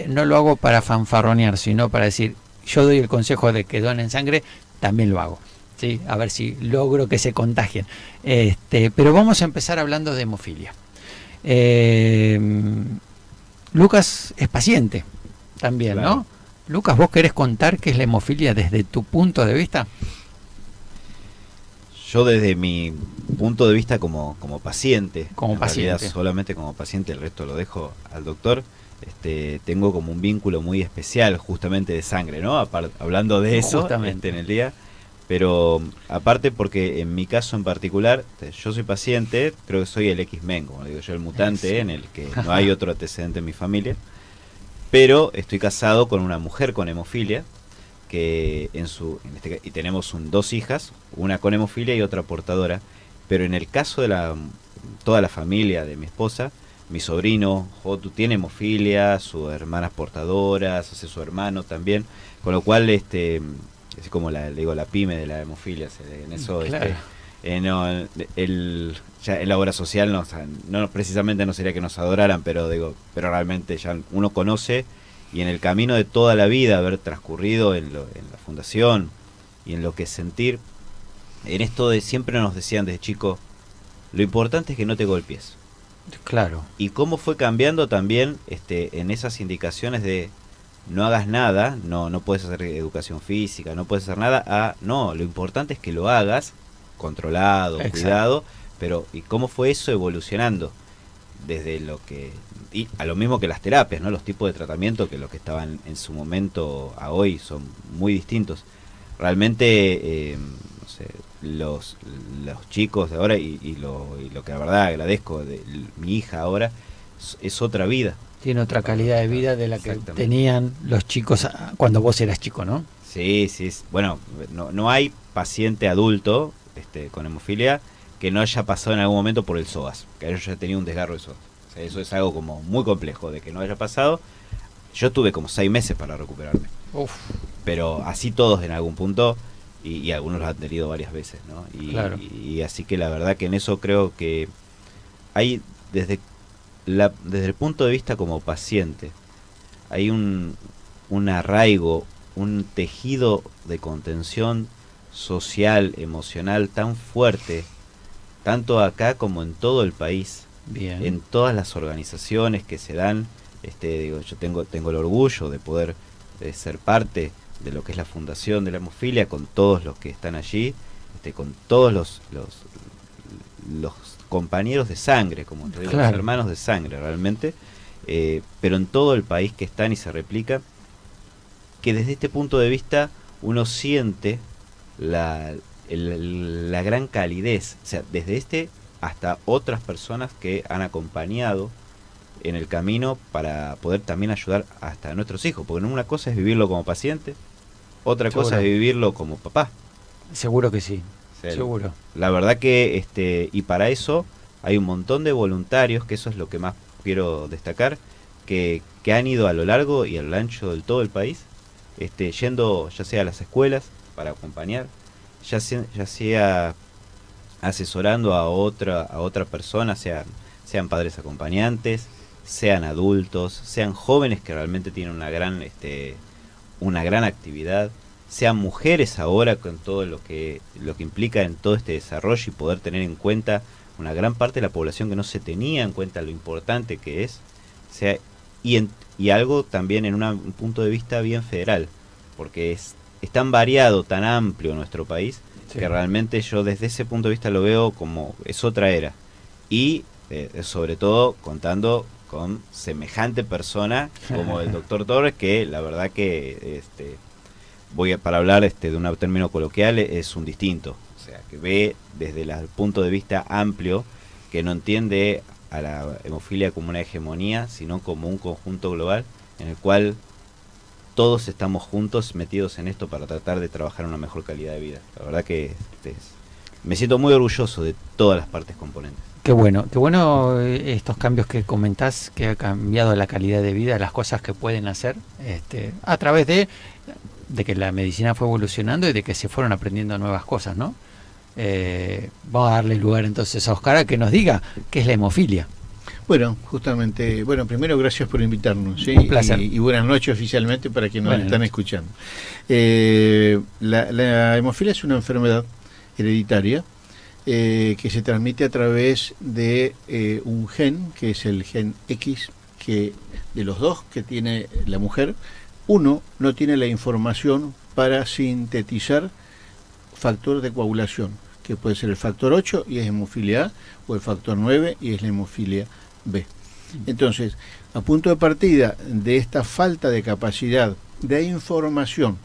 No lo hago para fanfarronear, sino para decir, yo doy el consejo de que donen sangre, también lo hago. ¿Sí? A ver si logro que se contagien. Pero vamos a empezar hablando de hemofilia. Lucas es paciente también, Claro. ¿no? Lucas, ¿vos querés contar qué es la hemofilia desde tu punto de vista? Yo desde mi punto de vista como paciente, Como en paciente. realidad solamente como paciente, el resto lo dejo al doctor, tengo como un vínculo muy especial justamente de sangre, ¿no? Hablando de eso Justamente. en el día, pero aparte porque en mi caso en particular, yo soy paciente, creo que soy el X-Men, como digo yo, el mutante Sí. en el que no hay otro antecedente en mi familia, pero estoy casado con una mujer con hemofilia, que y tenemos 2 hijas, una con hemofilia y otra portadora, pero en el caso de toda la familia de mi esposa, mi sobrino Jotu tiene hemofilia, sus hermanas portadoras, su hermano también, con lo cual es como le digo la pyme de la hemofilia, en eso Claro. no, ya en la obra social no precisamente no sería que nos adoraran, pero realmente ya uno conoce, y en el camino de toda la vida haber transcurrido en la fundación y en lo que es sentir, en esto de siempre nos decían desde chico, lo importante es que no te golpees. Claro. Y cómo fue cambiando también en esas indicaciones de no hagas nada, no puedes hacer educación física, no puedes hacer nada, no, lo importante es que lo hagas controlado, Exacto. cuidado, pero ¿y cómo fue eso evolucionando? Desde y a lo mismo que las terapias, ¿no? Los tipos de tratamiento que los que estaban en su momento a hoy son muy distintos. Realmente, no sé, los chicos de ahora y lo que la verdad agradezco de mi hija ahora es otra vida. Tiene otra calidad de vida de la que Exactamente. tenían los chicos cuando vos eras chico, ¿no? Sí. Bueno, no hay paciente adulto con hemofilia que no haya pasado en algún momento por el psoas, que haya tenido un desgarro de psoas. O sea, eso es algo como muy complejo de que no haya pasado. Yo tuve como 6 meses para recuperarme, Uf, pero así todos en algún punto, y algunos lo han tenido varias veces, ¿no? Claro. Y así que la verdad que en eso creo que hay desde el punto de vista como paciente, hay un arraigo, un tejido de contención social, emocional tan fuerte, tanto acá como en todo el país, bien. en todas las organizaciones que se dan. Yo tengo el orgullo de poder ser parte de lo que es la fundación de la hemofilia, con todos los que están allí, con todos los compañeros de sangre, como te digo, los hermanos de sangre realmente, pero en todo el país que están y se replica, que desde este punto de vista uno siente la gran calidez, o sea, desde hasta otras personas que han acompañado en el camino para poder también ayudar hasta a nuestros hijos, porque una cosa es vivirlo como paciente, otra cosa es vivirlo como papá. Seguro que sí, seguro. La verdad que, y para eso hay un montón de voluntarios, que eso es lo que más quiero destacar, que han ido a lo largo y a lo ancho del todo el país, yendo ya sea a las escuelas para acompañar, ya sea asesorando a otra persona, sean padres acompañantes, sean adultos, sean jóvenes que realmente tienen una gran actividad, sean mujeres ahora con todo lo que implica en todo este desarrollo y poder tener en cuenta una gran parte de la población que no se tenía en cuenta lo importante que es, y algo también en un punto de vista bien federal, porque es tan variado, tan amplio nuestro país, que realmente yo desde ese punto de vista lo veo como es otra era, y sobre todo contando con semejante persona como el doctor Torres, que la verdad que para hablar de un término coloquial, es un distinto, o sea, que ve desde el punto de vista amplio, que no entiende a la hemofilia como una hegemonía, sino como un conjunto global en el cual todos estamos juntos metidos en esto para tratar de trabajar una mejor calidad de vida. La verdad que me siento muy orgulloso de todas las partes componentes. Qué bueno estos cambios que comentás, que ha cambiado la calidad de vida, las cosas que pueden hacer a través de que la medicina fue evolucionando y de que se fueron aprendiendo nuevas cosas, ¿no? Vamos a darle lugar entonces a Oscar a que nos diga qué es la hemofilia. Bueno, justamente, primero gracias por invitarnos, ¿sí? Un placer. Y buenas noches oficialmente para quienes nos están escuchando. La hemofilia es una enfermedad hereditaria que se transmite a través de un gen, que es el gen X, que de los dos que tiene la mujer, uno no tiene la información para sintetizar factor de coagulación, que puede ser el factor 8 y es hemofilia A, o el factor 9 y es la hemofilia B. Entonces, a punto de partida de esta falta de capacidad de información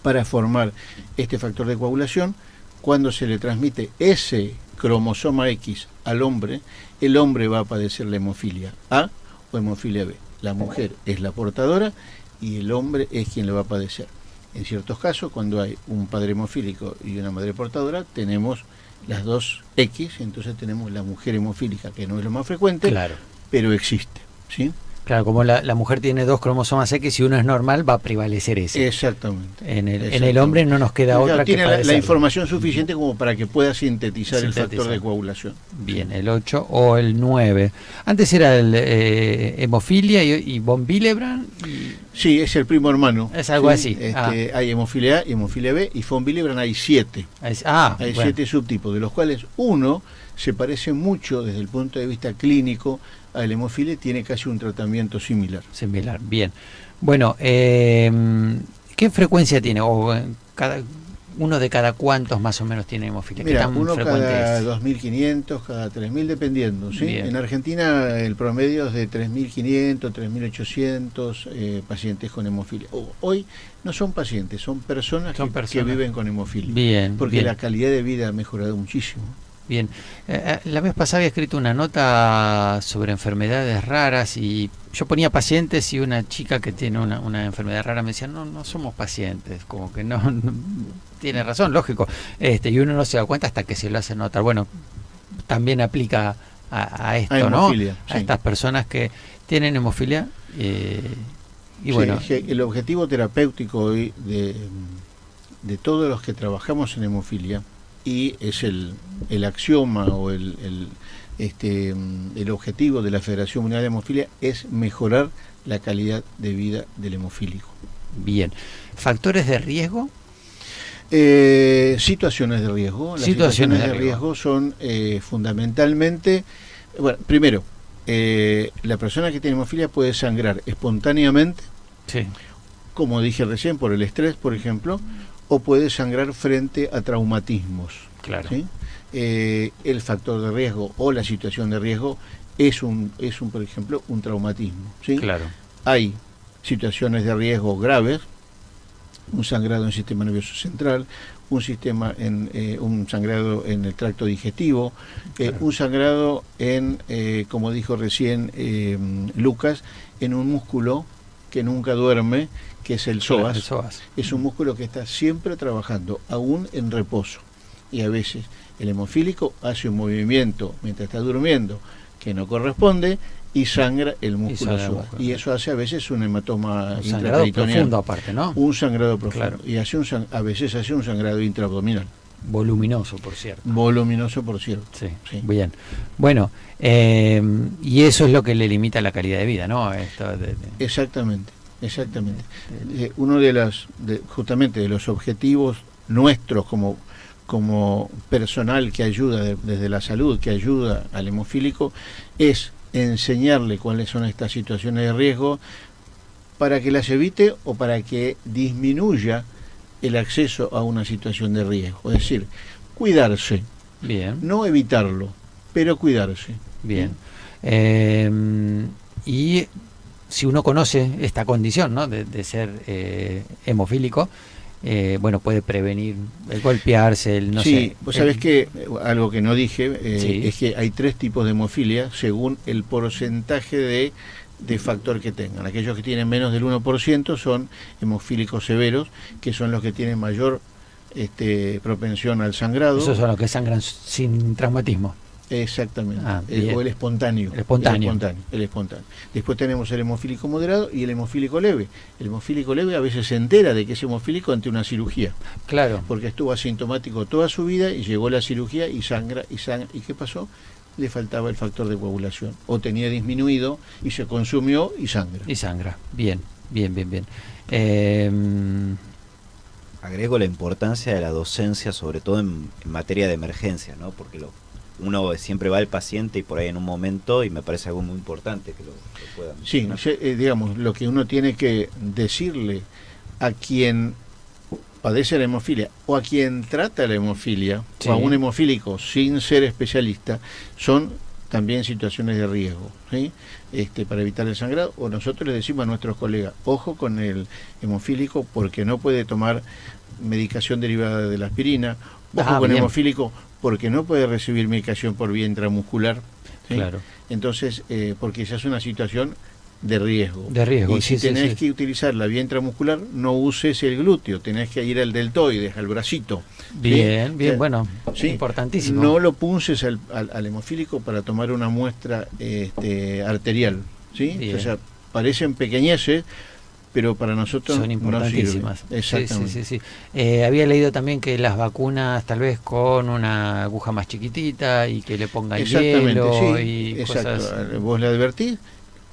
para formar este factor de coagulación, cuando se le transmite ese cromosoma X al hombre, el hombre va a padecer la hemofilia A o hemofilia B. La mujer es la portadora y el hombre es quien le va a padecer. En ciertos casos, cuando hay un padre hemofílico y una madre portadora, tenemos las dos X, entonces tenemos la mujer hemofílica, que no es lo más frecuente, pero existe, ¿sí? Claro, como la mujer tiene dos cromosomas X y uno es normal, va a prevalecer ese. Exactamente. En el hombre no nos queda otra que tiene la información suficiente como para que pueda sintetizar el factor de coagulación. Bien, el 8 o el 9. Antes era el hemofilia y von Willebrand. Sí, es el primo hermano. Es algo así. Hay hemofilia A y hemofilia B, y von Willebrand hay 7. Hay 7 subtipos, de los cuales uno se parece mucho desde el punto de vista clínico a la hemofilia, tiene casi un tratamiento similar. Bien. Bueno, ¿qué frecuencia tiene? O uno de cada cuántos más o menos tiene hemofilia. Mira, uno cada 2.500, cada 3.000, dependiendo, ¿sí? En Argentina el promedio es de 3.500, 3.800 pacientes con hemofilia. Hoy no son pacientes, son personas que viven con hemofilia. Bien. Porque la calidad de vida ha mejorado muchísimo. Bien, la vez pasada había escrito una nota sobre enfermedades raras y yo ponía pacientes, y una chica que tiene una enfermedad rara me decía, no somos pacientes, como que no tiene razón, lógico, y uno no se da cuenta hasta que se lo hace notar. Bueno, también aplica a esto, ¿no? Sí. A estas personas que tienen hemofilia y bueno. El objetivo terapéutico hoy de todos los que trabajamos en hemofilia, y es el axioma o el objetivo de la Federación Mundial de Hemofilia, es mejorar la calidad de vida del hemofílico. Bien. ¿Factores de riesgo? Situaciones de riesgo. Las situaciones de riesgo son fundamentalmente, primero, la persona que tiene hemofilia puede sangrar espontáneamente, como dije recién, por el estrés, por ejemplo, o puede sangrar frente a traumatismos. Claro. ¿Sí? El factor de riesgo o la situación de riesgo es un por ejemplo, un traumatismo. ¿Sí? Claro. Hay situaciones de riesgo graves, un sangrado en el sistema nervioso central, un sangrado en el tracto digestivo, Claro. un sangrado en, como dijo recién Lucas, en un músculo que nunca duerme, que es el psoas. Claro, el psoas. Es un músculo que está siempre trabajando, aún en reposo. Y a veces el hemofílico hace un movimiento mientras está durmiendo que no corresponde y sangra el músculo psoas. Y eso hace a veces un hematoma Un sangrado intraperitoneal. profundo aparte, ¿no? Un sangrado profundo. Claro. Y a veces hace un sangrado intraabdominal. Voluminoso, por cierto. Voluminoso, por cierto. Sí, Sí. bien. Bueno, y eso es lo que le limita la calidad de vida, ¿no? Exactamente. Uno justamente de los objetivos nuestros como personal que ayuda desde la salud, que ayuda al hemofílico, es enseñarle cuáles son estas situaciones de riesgo para que las evite o para que disminuya el acceso a una situación de riesgo. Es decir, cuidarse, Bien. no evitarlo, pero cuidarse. Bien. Y si uno conoce esta condición, ¿no? de ser hemofílico, bueno, puede prevenir el golpearse, el no sé. Sí, vos sabés que algo que no dije Sí. es que hay 3 tipos de hemofilia según el porcentaje de factor que tengan. Aquellos que tienen menos del 1% son hemofílicos severos, que son los que tienen mayor propensión al sangrado. Esos son los que sangran sin traumatismo. Exactamente. Bien. O el espontáneo. El espontáneo. El espontáneo. Después tenemos el hemofílico moderado y el hemofílico leve. El hemofílico leve a veces se entera de que es hemofílico ante una cirugía, Claro. porque estuvo asintomático toda su vida y llegó la cirugía y sangra. ¿Y qué pasó? Le faltaba el factor de coagulación. O tenía disminuido y se consumió y sangra. Y sangra. Bien. Agrego la importancia de la docencia, sobre todo en materia de emergencia, ¿no? Porque uno siempre va al paciente y por ahí en un momento, y me parece algo muy importante que lo pueda mencionar. Sí, digamos, lo que uno tiene que decirle a quien padece la hemofilia o a quien trata la hemofilia, Sí. o a un hemofílico sin ser especialista, son también situaciones de riesgo, ¿sí? Para evitar el sangrado. O nosotros les decimos a nuestros colegas, ojo con el hemofílico porque no puede tomar medicación derivada de la aspirina, ojo con el bien. hemofílico porque no puede recibir medicación por vía intramuscular, ¿sí? Claro. Entonces, porque esa es una situación de riesgo. De riesgo, Y si sí, tenés sí. que utilizar la vía intramuscular, no uses el glúteo, tenés que ir al deltoides, al bracito. Bien, ¿sí? bueno, Sí. importantísimo. No lo punces al hemofílico para tomar una muestra arterial, ¿sí? Bien. O sea, parecen pequeñeces, pero para nosotros son importantísimas. no sirve. Exactamente. Sí. Había leído también que las vacunas tal vez con una aguja más chiquitita y que le pongan Exactamente, hielo sí, y exacto. cosas. Vos le advertís,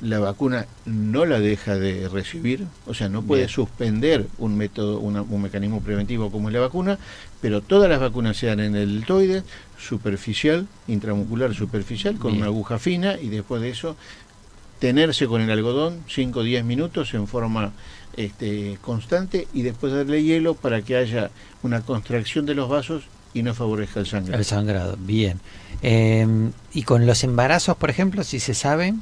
la vacuna no la deja de recibir, o sea, no puede Bien. suspender un mecanismo preventivo como es la vacuna, pero todas las vacunas se dan en el deltoide, superficial, intramuscular superficial, con Bien. una aguja fina, y después de eso tenerse con el algodón 5 o 10 minutos en forma constante, y después darle hielo para que haya una contracción de los vasos y no favorezca el sangrado. El sangrado, bien. Y con los embarazos, por ejemplo, si se sabe.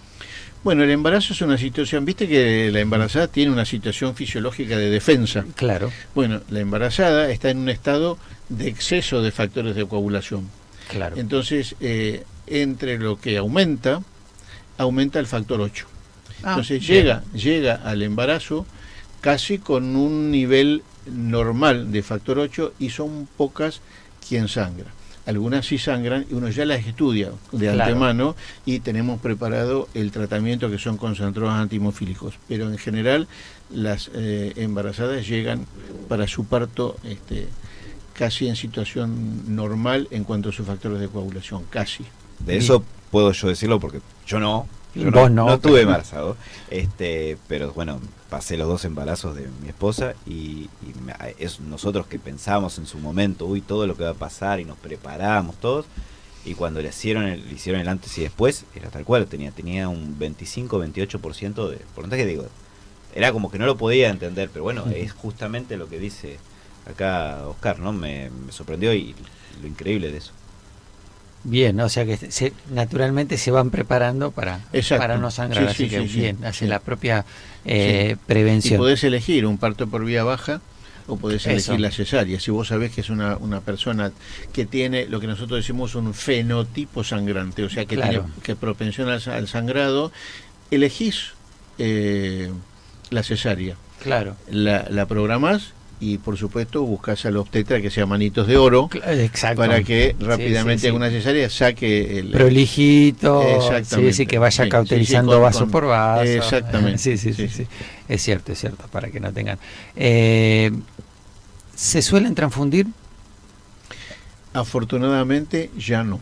Bueno, el embarazo es una situación, viste que la embarazada tiene una situación fisiológica de defensa. Claro, Bueno, la embarazada está en un estado de exceso de factores de coagulación. claro. Entonces, entre lo que aumenta el factor 8. Entonces bien. llega al embarazo casi con un nivel normal de factor 8 y son pocas quien sangra. Algunas sí sangran y uno ya las estudia de Claro. antemano y tenemos preparado el tratamiento que son concentrados antihemofílicos. Pero en general las embarazadas llegan para su parto casi en situación normal en cuanto a sus factores de coagulación, casi. De eso puedo yo decirlo porque yo no Vos no, no pero- tuve embarazado, pero bueno, pasé los 2 embarazos de mi esposa y es nosotros que pensamos en su momento, uy, todo lo que va a pasar, y nos preparamos todos, y cuando le hicieron el antes y después, era tal cual, tenía un 25-28% de porcentaje, digo, era como que no lo podía entender, pero bueno, es justamente lo que dice acá Oscar, ¿no? Me sorprendió y lo increíble de eso. Bien, o sea que naturalmente se van preparando para no sangrar, así que bien, hace la propia prevención. Y podés elegir un parto por vía baja o podés elegir la cesárea. Si vos sabés que es una persona que tiene lo que nosotros decimos un fenotipo sangrante, o sea que tiene que propensión al sangrado, elegís la cesárea. Claro. La programás y por supuesto buscas al obstetra que sea manitos de oro. Exacto. Para que rápidamente haga una cesárea, saque el prolijito, que vaya cauterizando vaso por vaso. Exactamente. Sí. Es cierto, para que no tengan. ¿Se suelen transfundir? Afortunadamente ya no.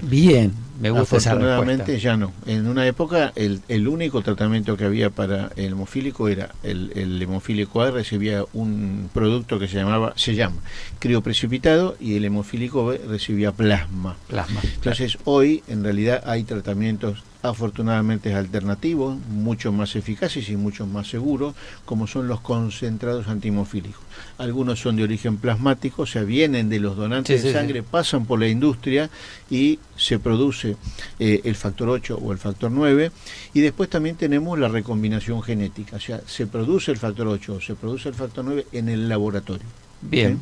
Bien, me gusta esa respuesta. Afortunadamente ya no. En una época el único tratamiento que había para el hemofílico era el hemofílico A recibía un producto que se llama crioprecipitado y el hemofílico B recibía plasma. Entonces hoy en realidad hay tratamientos afortunadamente alternativos, mucho más eficaces y mucho más seguros, como son los concentrados antihemofílicos. Algunos son de origen plasmático, o sea, vienen de los donantes de sangre, pasan por la industria y se produce el factor 8 o el factor 9, y después también tenemos la recombinación genética, o sea, se produce el factor 8 o se produce el factor 9 en el laboratorio. Bien.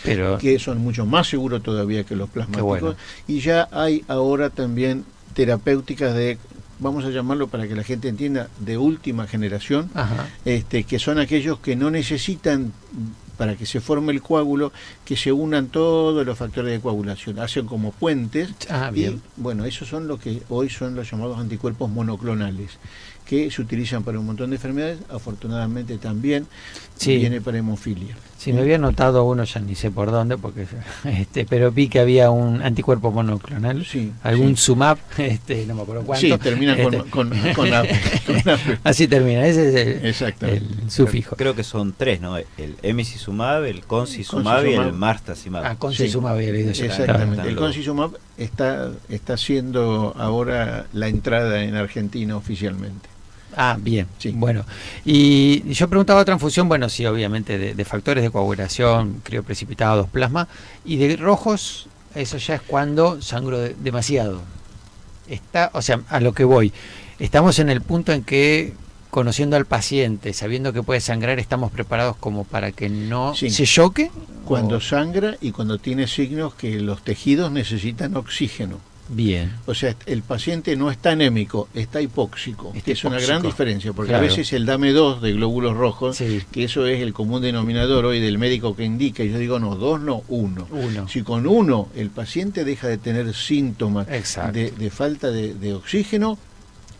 Pero que son mucho más seguros todavía que los plasmáticos, y ya hay ahora también terapéuticas de, vamos a llamarlo para que la gente entienda, de última generación, que son aquellos que no necesitan, para que se forme el coágulo, que se unan todos los factores de coagulación, hacen como puentes, y bueno, esos son los que hoy son los llamados anticuerpos monoclonales, que se utilizan para un montón de enfermedades, afortunadamente también viene para hemofilia. Sí, me había notado uno, ya ni sé por dónde, porque pero vi que había un anticuerpo monoclonal, algún Sumab, no me acuerdo cuánto. Sí, termina con así termina, ese es el sufijo. Creo que son 3, ¿no? El emicizumab, el concizumab y el marstacimab. Concizumab había leído yo. Exactamente. El concizumab está haciendo ahora la entrada en Argentina oficialmente. Bien, bueno. Y yo preguntaba transfusión, bueno, sí, obviamente de factores de coagulación, crioprecipitados, plasma, y de rojos, eso ya es cuando sangro demasiado. O sea, a lo que voy, estamos en el punto en que, conociendo al paciente, sabiendo que puede sangrar, estamos preparados como para que no se choque. Cuando sangra y cuando tiene signos que los tejidos necesitan oxígeno. Bien. O sea, el paciente no está anémico, está hipóxico, que es una gran diferencia, porque a veces el dame 2 de glóbulos rojos, que eso es el común denominador hoy del médico que indica, y yo digo, no, 2 no, 1. Si con 1 el paciente deja de tener síntomas de falta de oxígeno,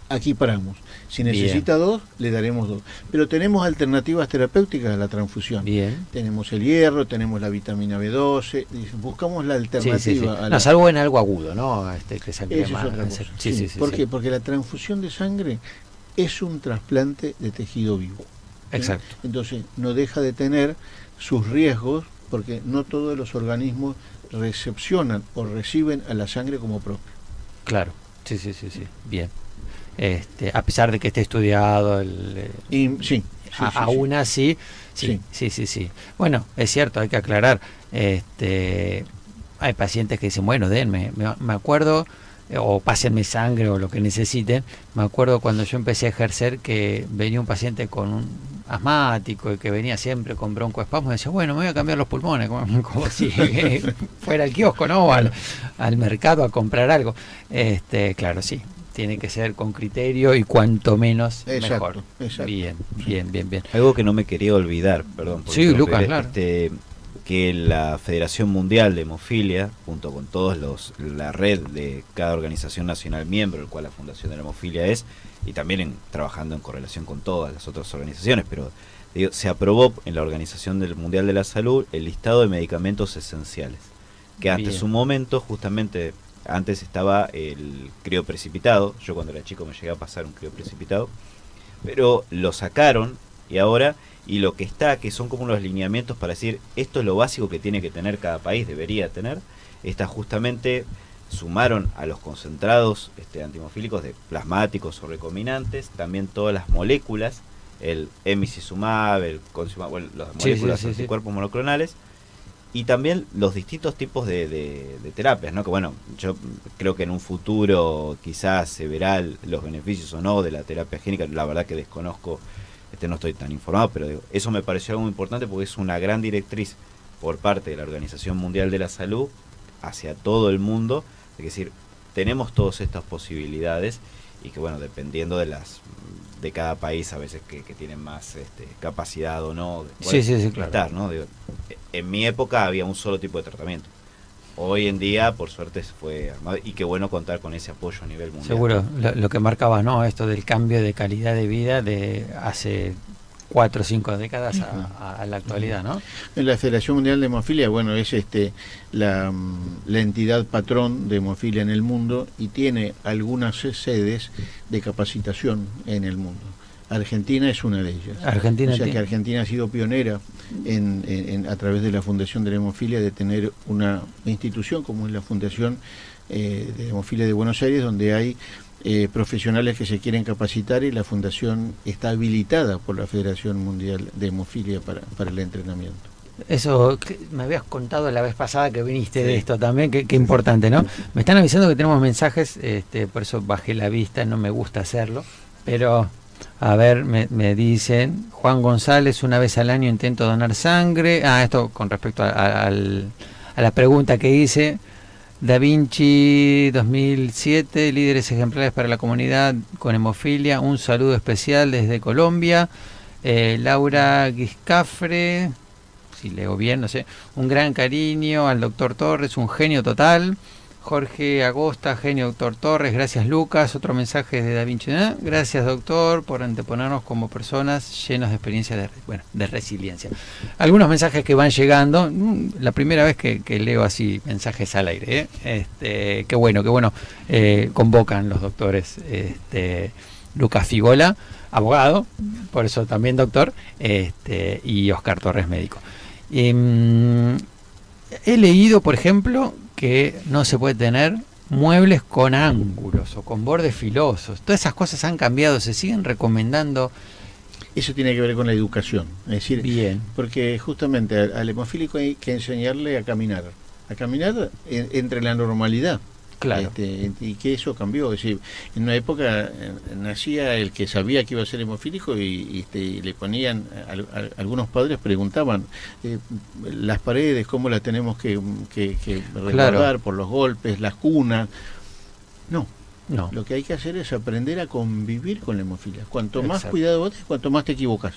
aquí paramos. Si necesita 2, le daremos 2. Pero tenemos alternativas terapéuticas a la transfusión. Tenemos el hierro, tenemos la vitamina B12, buscamos la alternativa. Salvo en algo agudo, ¿no? Que sangre más. ¿Por qué? Porque la transfusión de sangre es un trasplante de tejido vivo. Exacto. Entonces, no deja de tener sus riesgos, porque no todos los organismos recepcionan o reciben a la sangre como propia. Claro, sí, bien. A pesar de que esté estudiado aún así sí. Bueno, es cierto, hay que aclarar, hay pacientes que dicen, bueno, denme, me acuerdo, o pásenme sangre o lo que necesiten. Me acuerdo cuando yo empecé a ejercer que venía un paciente con un asmático y que venía siempre con broncoespasmo y decía, bueno, me voy a cambiar los pulmones, como si fuera al kiosco, ¿no? O al mercado a comprar algo. Claro, sí. Tiene que ser con criterio y cuanto menos mejor. Bien. Algo que no me quería olvidar, perdón. Sí, Lucas, claro. Que la Federación Mundial de Hemofilia, junto con todos la red de cada organización nacional miembro, el cual la Fundación de la Hemofilia es, y también trabajando en correlación con todas las otras organizaciones, pero se aprobó en la Organización Mundial de la Salud el listado de medicamentos esenciales, que hasta su momento justamente... Antes estaba el crioprecipitado, yo cuando era chico me llegué a pasar un crioprecipitado, pero lo sacaron y lo que está, que son como unos lineamientos para decir, esto es lo básico que tiene que tener cada país, debería tener, justamente sumaron a los concentrados antihemofílicos de plasmáticos o recombinantes, también todas las moléculas el emicizumab, el concizumab, bueno, las moléculas anticuerpos monoclonales, y también los distintos tipos de terapias, ¿no? Que bueno, yo creo que en un futuro quizás se verá los beneficios o no de la terapia génica. La verdad que desconozco, no estoy tan informado, pero digo, eso me pareció algo muy importante porque es una gran directriz por parte de la Organización Mundial de la Salud hacia todo el mundo, es decir, tenemos todas estas posibilidades y que bueno, dependiendo de cada país a veces que tienen más capacidad o no de claro. ¿no? Digo, en mi época había un solo tipo de tratamiento. Hoy en día, por suerte, se fue armado y qué bueno contar con ese apoyo a nivel mundial. Seguro, lo que marcabas, ¿no? Esto del cambio de calidad de vida de hace 4 o 5 décadas a la actualidad, ¿no? La Federación Mundial de Hemofilia, bueno, es la entidad patrón de hemofilia en el mundo y tiene algunas sedes de capacitación en el mundo. Argentina es una de ellas. O sea que Argentina ha sido pionera a través de la Fundación de la Hemofilia de tener una institución como es la Fundación de Hemofilia de Buenos Aires, donde hay profesionales que se quieren capacitar y la fundación está habilitada por la Federación Mundial de Hemofilia para el entrenamiento. Eso que me habías contado la vez pasada que viniste de esto también, qué importante, ¿no? Me están avisando que tenemos mensajes, por eso bajé la vista, no me gusta hacerlo, pero a ver, me dicen, Juan González, una vez al año intento donar sangre. Esto con respecto a la pregunta que hice. Da Vinci 2007, líderes ejemplares para la comunidad con hemofilia, un saludo especial desde Colombia. Laura Guiscafre, si leo bien, no sé, un gran cariño al doctor Torres, un genio total. Jorge Agosta, genio doctor Torres, gracias Lucas. Otro mensaje de Da Vinci, gracias doctor por anteponernos como personas llenos de experiencia de resiliencia. Algunos mensajes que van llegando, la primera vez que leo así mensajes al aire, qué bueno, convocan los doctores, Lucas Figola, abogado, por eso también doctor, y Oscar Torres, médico. He leído, por ejemplo, que no se puede tener muebles con ángulos o con bordes filosos. Todas esas cosas han cambiado, se siguen recomendando. Eso tiene que ver con la educación, es decir, bien, porque justamente al hemofílico hay que enseñarle a caminar entre la normalidad. Claro. Y que eso cambió, es decir, en una época nacía el que sabía que iba a ser hemofílico y le ponían, algunos padres preguntaban, las paredes, ¿cómo las tenemos que resguardar por los golpes, las cunas? No. Lo que hay que hacer es aprender a convivir con la hemofilia. Cuanto más cuidado vos tenés, cuanto más te equivocas.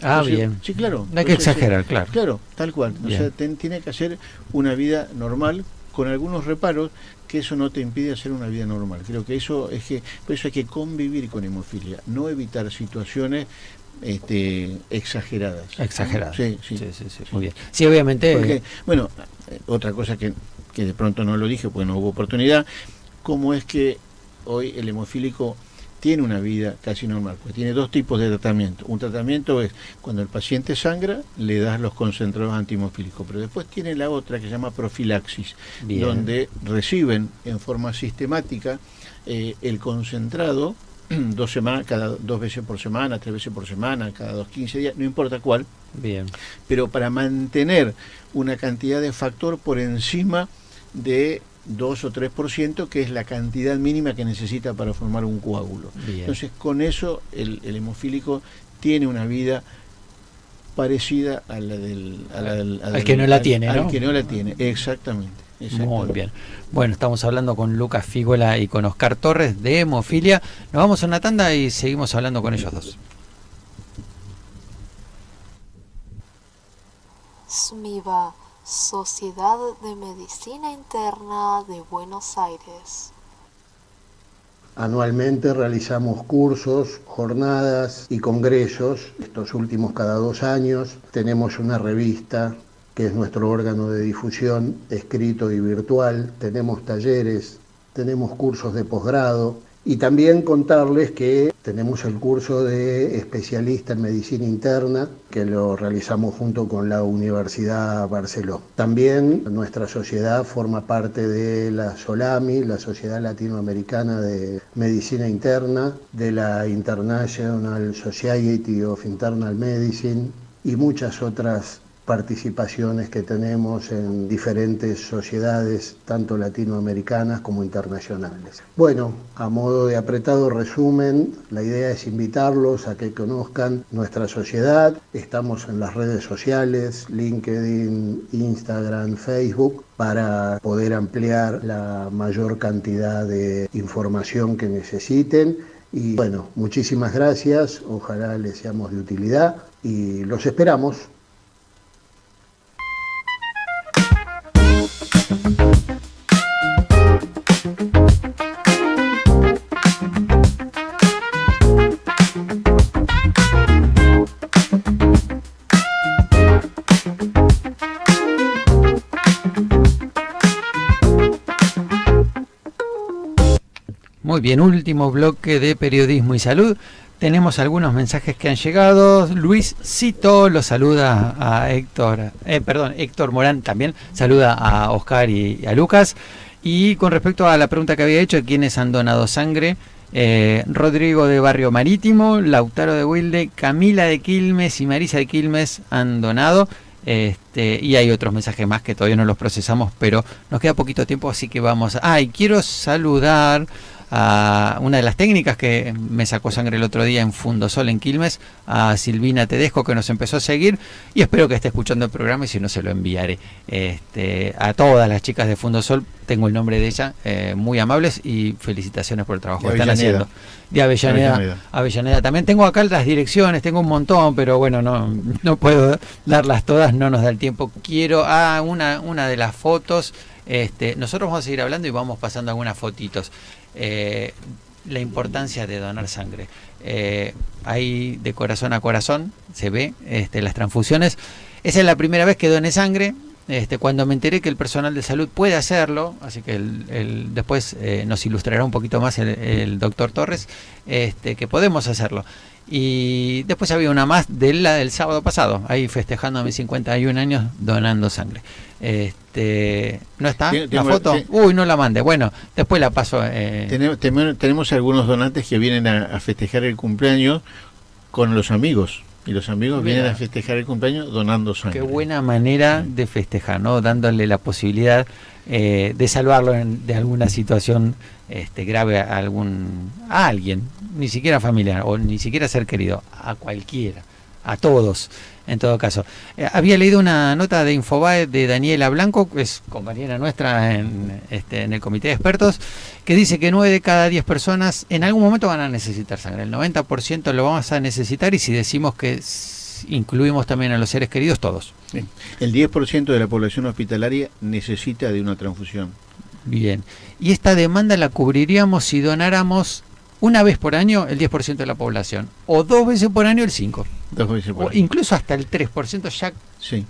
Entonces, bien. Sí, claro. No hay que exagerar, claro. Claro, tal cual. O sea, tiene que hacer una vida normal con algunos reparos, que eso no te impide hacer una vida normal. Creo que por eso hay que convivir con hemofilia, no evitar situaciones exageradas. Sí, muy bien. Sí, obviamente. Porque, bueno, otra cosa que de pronto no lo dije porque no hubo oportunidad, cómo es que hoy el hemofílico tiene una vida casi normal, porque tiene dos tipos de tratamiento. Un tratamiento es cuando el paciente sangra, le das los concentrados antihemofílicos, pero después tiene la otra que se llama profilaxis, donde reciben en forma sistemática el concentrado 2 semanas, cada 2 veces por semana, 3 veces por semana, cada 15 días, no importa cuál, pero para mantener una cantidad de factor por encima de 2 o 3%, que es la cantidad mínima que necesita para formar un coágulo. Entonces, con eso el hemofílico tiene una vida parecida a la al que no la tiene, al que no la tiene, exactamente. Muy bien. Bueno, estamos hablando con Lucas Figola y con Oscar Torres de hemofilia. Nos vamos a una tanda y seguimos hablando con ellos dos. SMIBA, Sociedad de Medicina Interna de Buenos Aires. Anualmente realizamos cursos, jornadas y congresos, estos últimos cada 2 años. Tenemos una revista que es nuestro órgano de difusión, escrito y virtual. Tenemos talleres, tenemos cursos de posgrado Y también contarles que tenemos el curso de especialista en medicina interna, que lo realizamos junto con la Universidad Barceló. También nuestra sociedad forma parte de la SOLAMI, la Sociedad Latinoamericana de Medicina Interna, de la International Society of Internal Medicine y muchas otras participaciones que tenemos en diferentes sociedades, tanto latinoamericanas como internacionales. Bueno, a modo de apretado resumen, la idea es invitarlos a que conozcan nuestra sociedad. Estamos en las redes sociales, LinkedIn, Instagram, Facebook, para poder ampliar la mayor cantidad de información que necesiten. Y bueno, muchísimas gracias, ojalá les seamos de utilidad y los esperamos. Muy bien, último bloque de periodismo y salud. Tenemos algunos mensajes que han llegado. Luis Cito lo saluda a Héctor Morán también saluda a Oscar y a Lucas. Y con respecto a la pregunta que había hecho de quiénes han donado sangre, Rodrigo de Barrio Marítimo, Lautaro de Wilde, Camila de Quilmes y Marisa de Quilmes han donado. Y hay otros mensajes más que todavía no los procesamos, pero nos queda poquito tiempo, así que vamos. Y quiero saludar a una de las técnicas que me sacó sangre el otro día en Fundosol en Quilmes, a Silvina Tedesco, que nos empezó a seguir, y espero que esté escuchando el programa y si no se lo enviaré. A todas las chicas de Fundosol, tengo el nombre de ella, muy amables, y felicitaciones por el trabajo que están haciendo. De Avellaneda también. Tengo acá las direcciones, tengo un montón, pero bueno, no puedo darlas todas, no nos da el tiempo. Quiero una de las fotos. Nosotros vamos a seguir hablando y vamos pasando algunas fotitos. La importancia de donar sangre. Ahí de corazón a corazón se ve las transfusiones. Esa es la primera vez que doné sangre. Cuando me enteré que el personal de salud puede hacerlo, así que después nos ilustrará un poquito más el doctor Torres, que podemos hacerlo. Y después había una más de la del sábado pasado, ahí festejando mis 51 años donando sangre. ¿No está la foto? Uy, no la mandé. Bueno, después la paso. Tenemos algunos donantes que vienen a festejar el cumpleaños con los amigos. Y los amigos vienen a festejar el cumpleaños donando sangre. Qué buena manera de festejar, ¿no? Dándole la posibilidad de salvarlo de alguna situación grave a alguien, ni siquiera familiar o ni siquiera ser querido, a cualquiera, a todos, en todo caso. Había leído una nota de Infobae de Daniela Blanco, que es compañera nuestra en el comité de expertos, que dice que 9 de cada 10 personas en algún momento van a necesitar sangre. El 90% lo vamos a necesitar, y si decimos que incluimos también a los seres queridos, todos. Sí. El 10% de la población hospitalaria necesita de una transfusión. Bien. Y esta demanda la cubriríamos si donáramos una vez por año el 10% de la población, o 2 veces por año el 5%. 2 veces por o año. Incluso hasta el 3% ya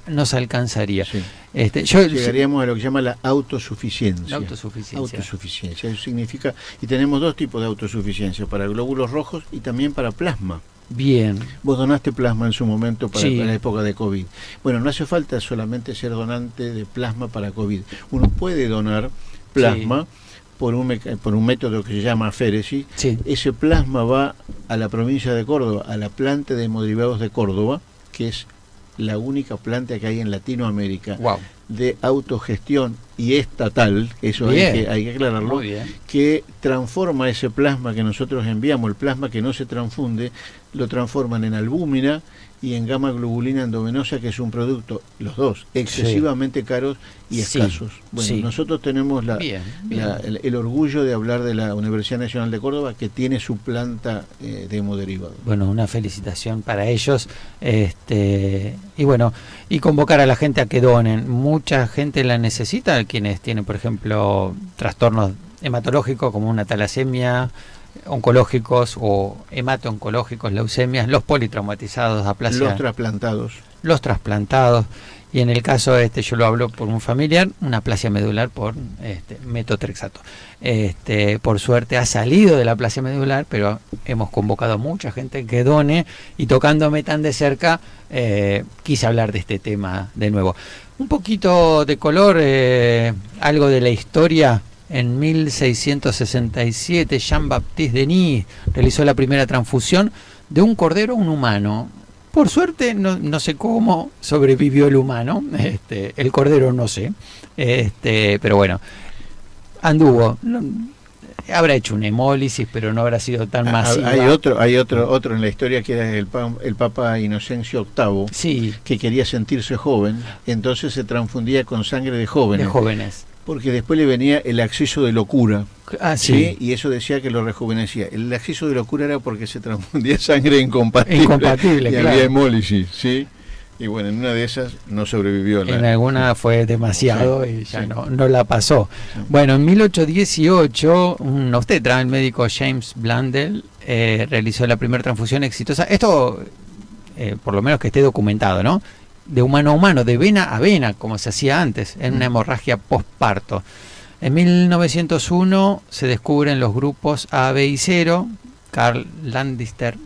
nos alcanzaría. Sí. Llegaríamos a lo que se llama la autosuficiencia. La autosuficiencia. Eso significa, y tenemos 2 tipos de autosuficiencia, para glóbulos rojos y también para plasma. Bien. Vos donaste plasma en su momento para la época de COVID. Bueno, no hace falta solamente ser donante de plasma para COVID. Uno puede donar plasma por un método que se llama aféresis. Ese plasma va a la provincia de Córdoba, a la planta de hemoderivados de Córdoba, que es la única planta que hay en Latinoamérica de autogestión y estatal, eso hay que aclararlo, que transforma ese plasma que nosotros enviamos, el plasma que no se transfunde, lo transforman en albúmina y en gamma globulina endovenosa, que es un producto, los dos, excesivamente caros y escasos. Bueno, nosotros tenemos el orgullo de hablar de la Universidad Nacional de Córdoba, que tiene su planta de hemoderivados. Bueno, una felicitación para ellos, y bueno, y convocar a la gente a que donen. Mucha gente la necesita, quienes tienen, por ejemplo, trastornos hematológicos como una talasemia, oncológicos o hemato-oncológicos, leucemias, los politraumatizados, aplasia, los trasplantados. y en el caso yo lo hablo por un familiar, una aplasia medular por metotrexato. Por suerte ha salido de la aplasia medular, pero hemos convocado a mucha gente que done, y tocándome tan de cerca quise hablar de este tema de nuevo. Un poquito de color, algo de la historia. En 1667 Jean-Baptiste Denis realizó la primera transfusión de un cordero a un humano. Por suerte, no sé cómo sobrevivió el humano, el cordero no sé, pero bueno, anduvo. Habrá hecho una hemólisis, pero no habrá sido tan masiva. Hay otro en la historia, que era el Papa Inocencio VIII, sí, que quería sentirse joven, entonces se transfundía con sangre de jóvenes. De jóvenes. Porque después le venía el acceso de locura. Ah, sí. Y eso decía que lo rejuvenecía. El acceso de locura era porque se transfundía sangre incompatible. Incompatible, y claro. había hemólisis, ¿sí? Y bueno, en una de esas no sobrevivió. En alguna fue demasiado, y ya no la pasó. Sí. Bueno, en 1818, un obstetra, el médico James Blundell, realizó la primera transfusión exitosa. Esto, por lo menos que esté documentado, ¿no? De humano a humano, de vena a vena, como se hacía antes, en una hemorragia postparto. En 1901 se descubren los grupos A, B y 0, Karl Landsteiner,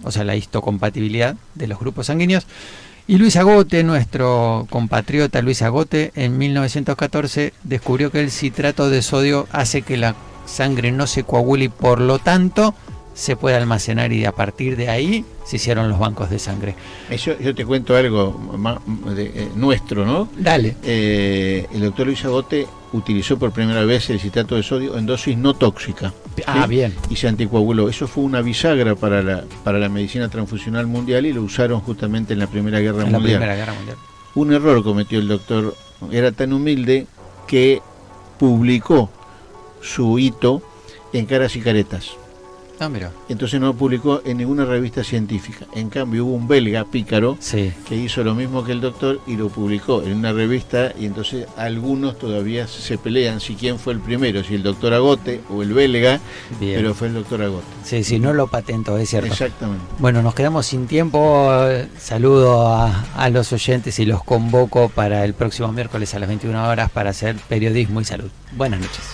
o sea, la histocompatibilidad de los grupos sanguíneos. Y Luis Agote, nuestro compatriota Luis Agote, en 1914 descubrió que el citrato de sodio hace que la sangre no se coagule y por lo tanto se puede almacenar, y a partir de ahí se hicieron los bancos de sangre. Eso, yo te cuento algo más nuestro, ¿no? Dale. El doctor Luis Agote utilizó por primera vez el citrato de sodio en dosis no tóxica. Ah, ¿sí? bien. Y se anticoaguló. Eso fue una bisagra para la medicina transfusional mundial, y lo usaron justamente en la Primera Guerra Mundial. Un error cometió el doctor, era tan humilde que publicó su hito en Caras y Caretas. Ah, mira. Entonces no publicó en ninguna revista científica. En cambio hubo un belga pícaro, sí, que hizo lo mismo que el doctor y lo publicó en una revista, y entonces algunos todavía se pelean si quién fue el primero, si el doctor Agote o el belga. Bien. Pero fue el doctor Agote. Sí, no lo patentó, es cierto. Exactamente. Bueno, nos quedamos sin tiempo. Saludo a los oyentes y los convoco para el próximo miércoles a las 21 horas para hacer periodismo y salud. Buenas noches.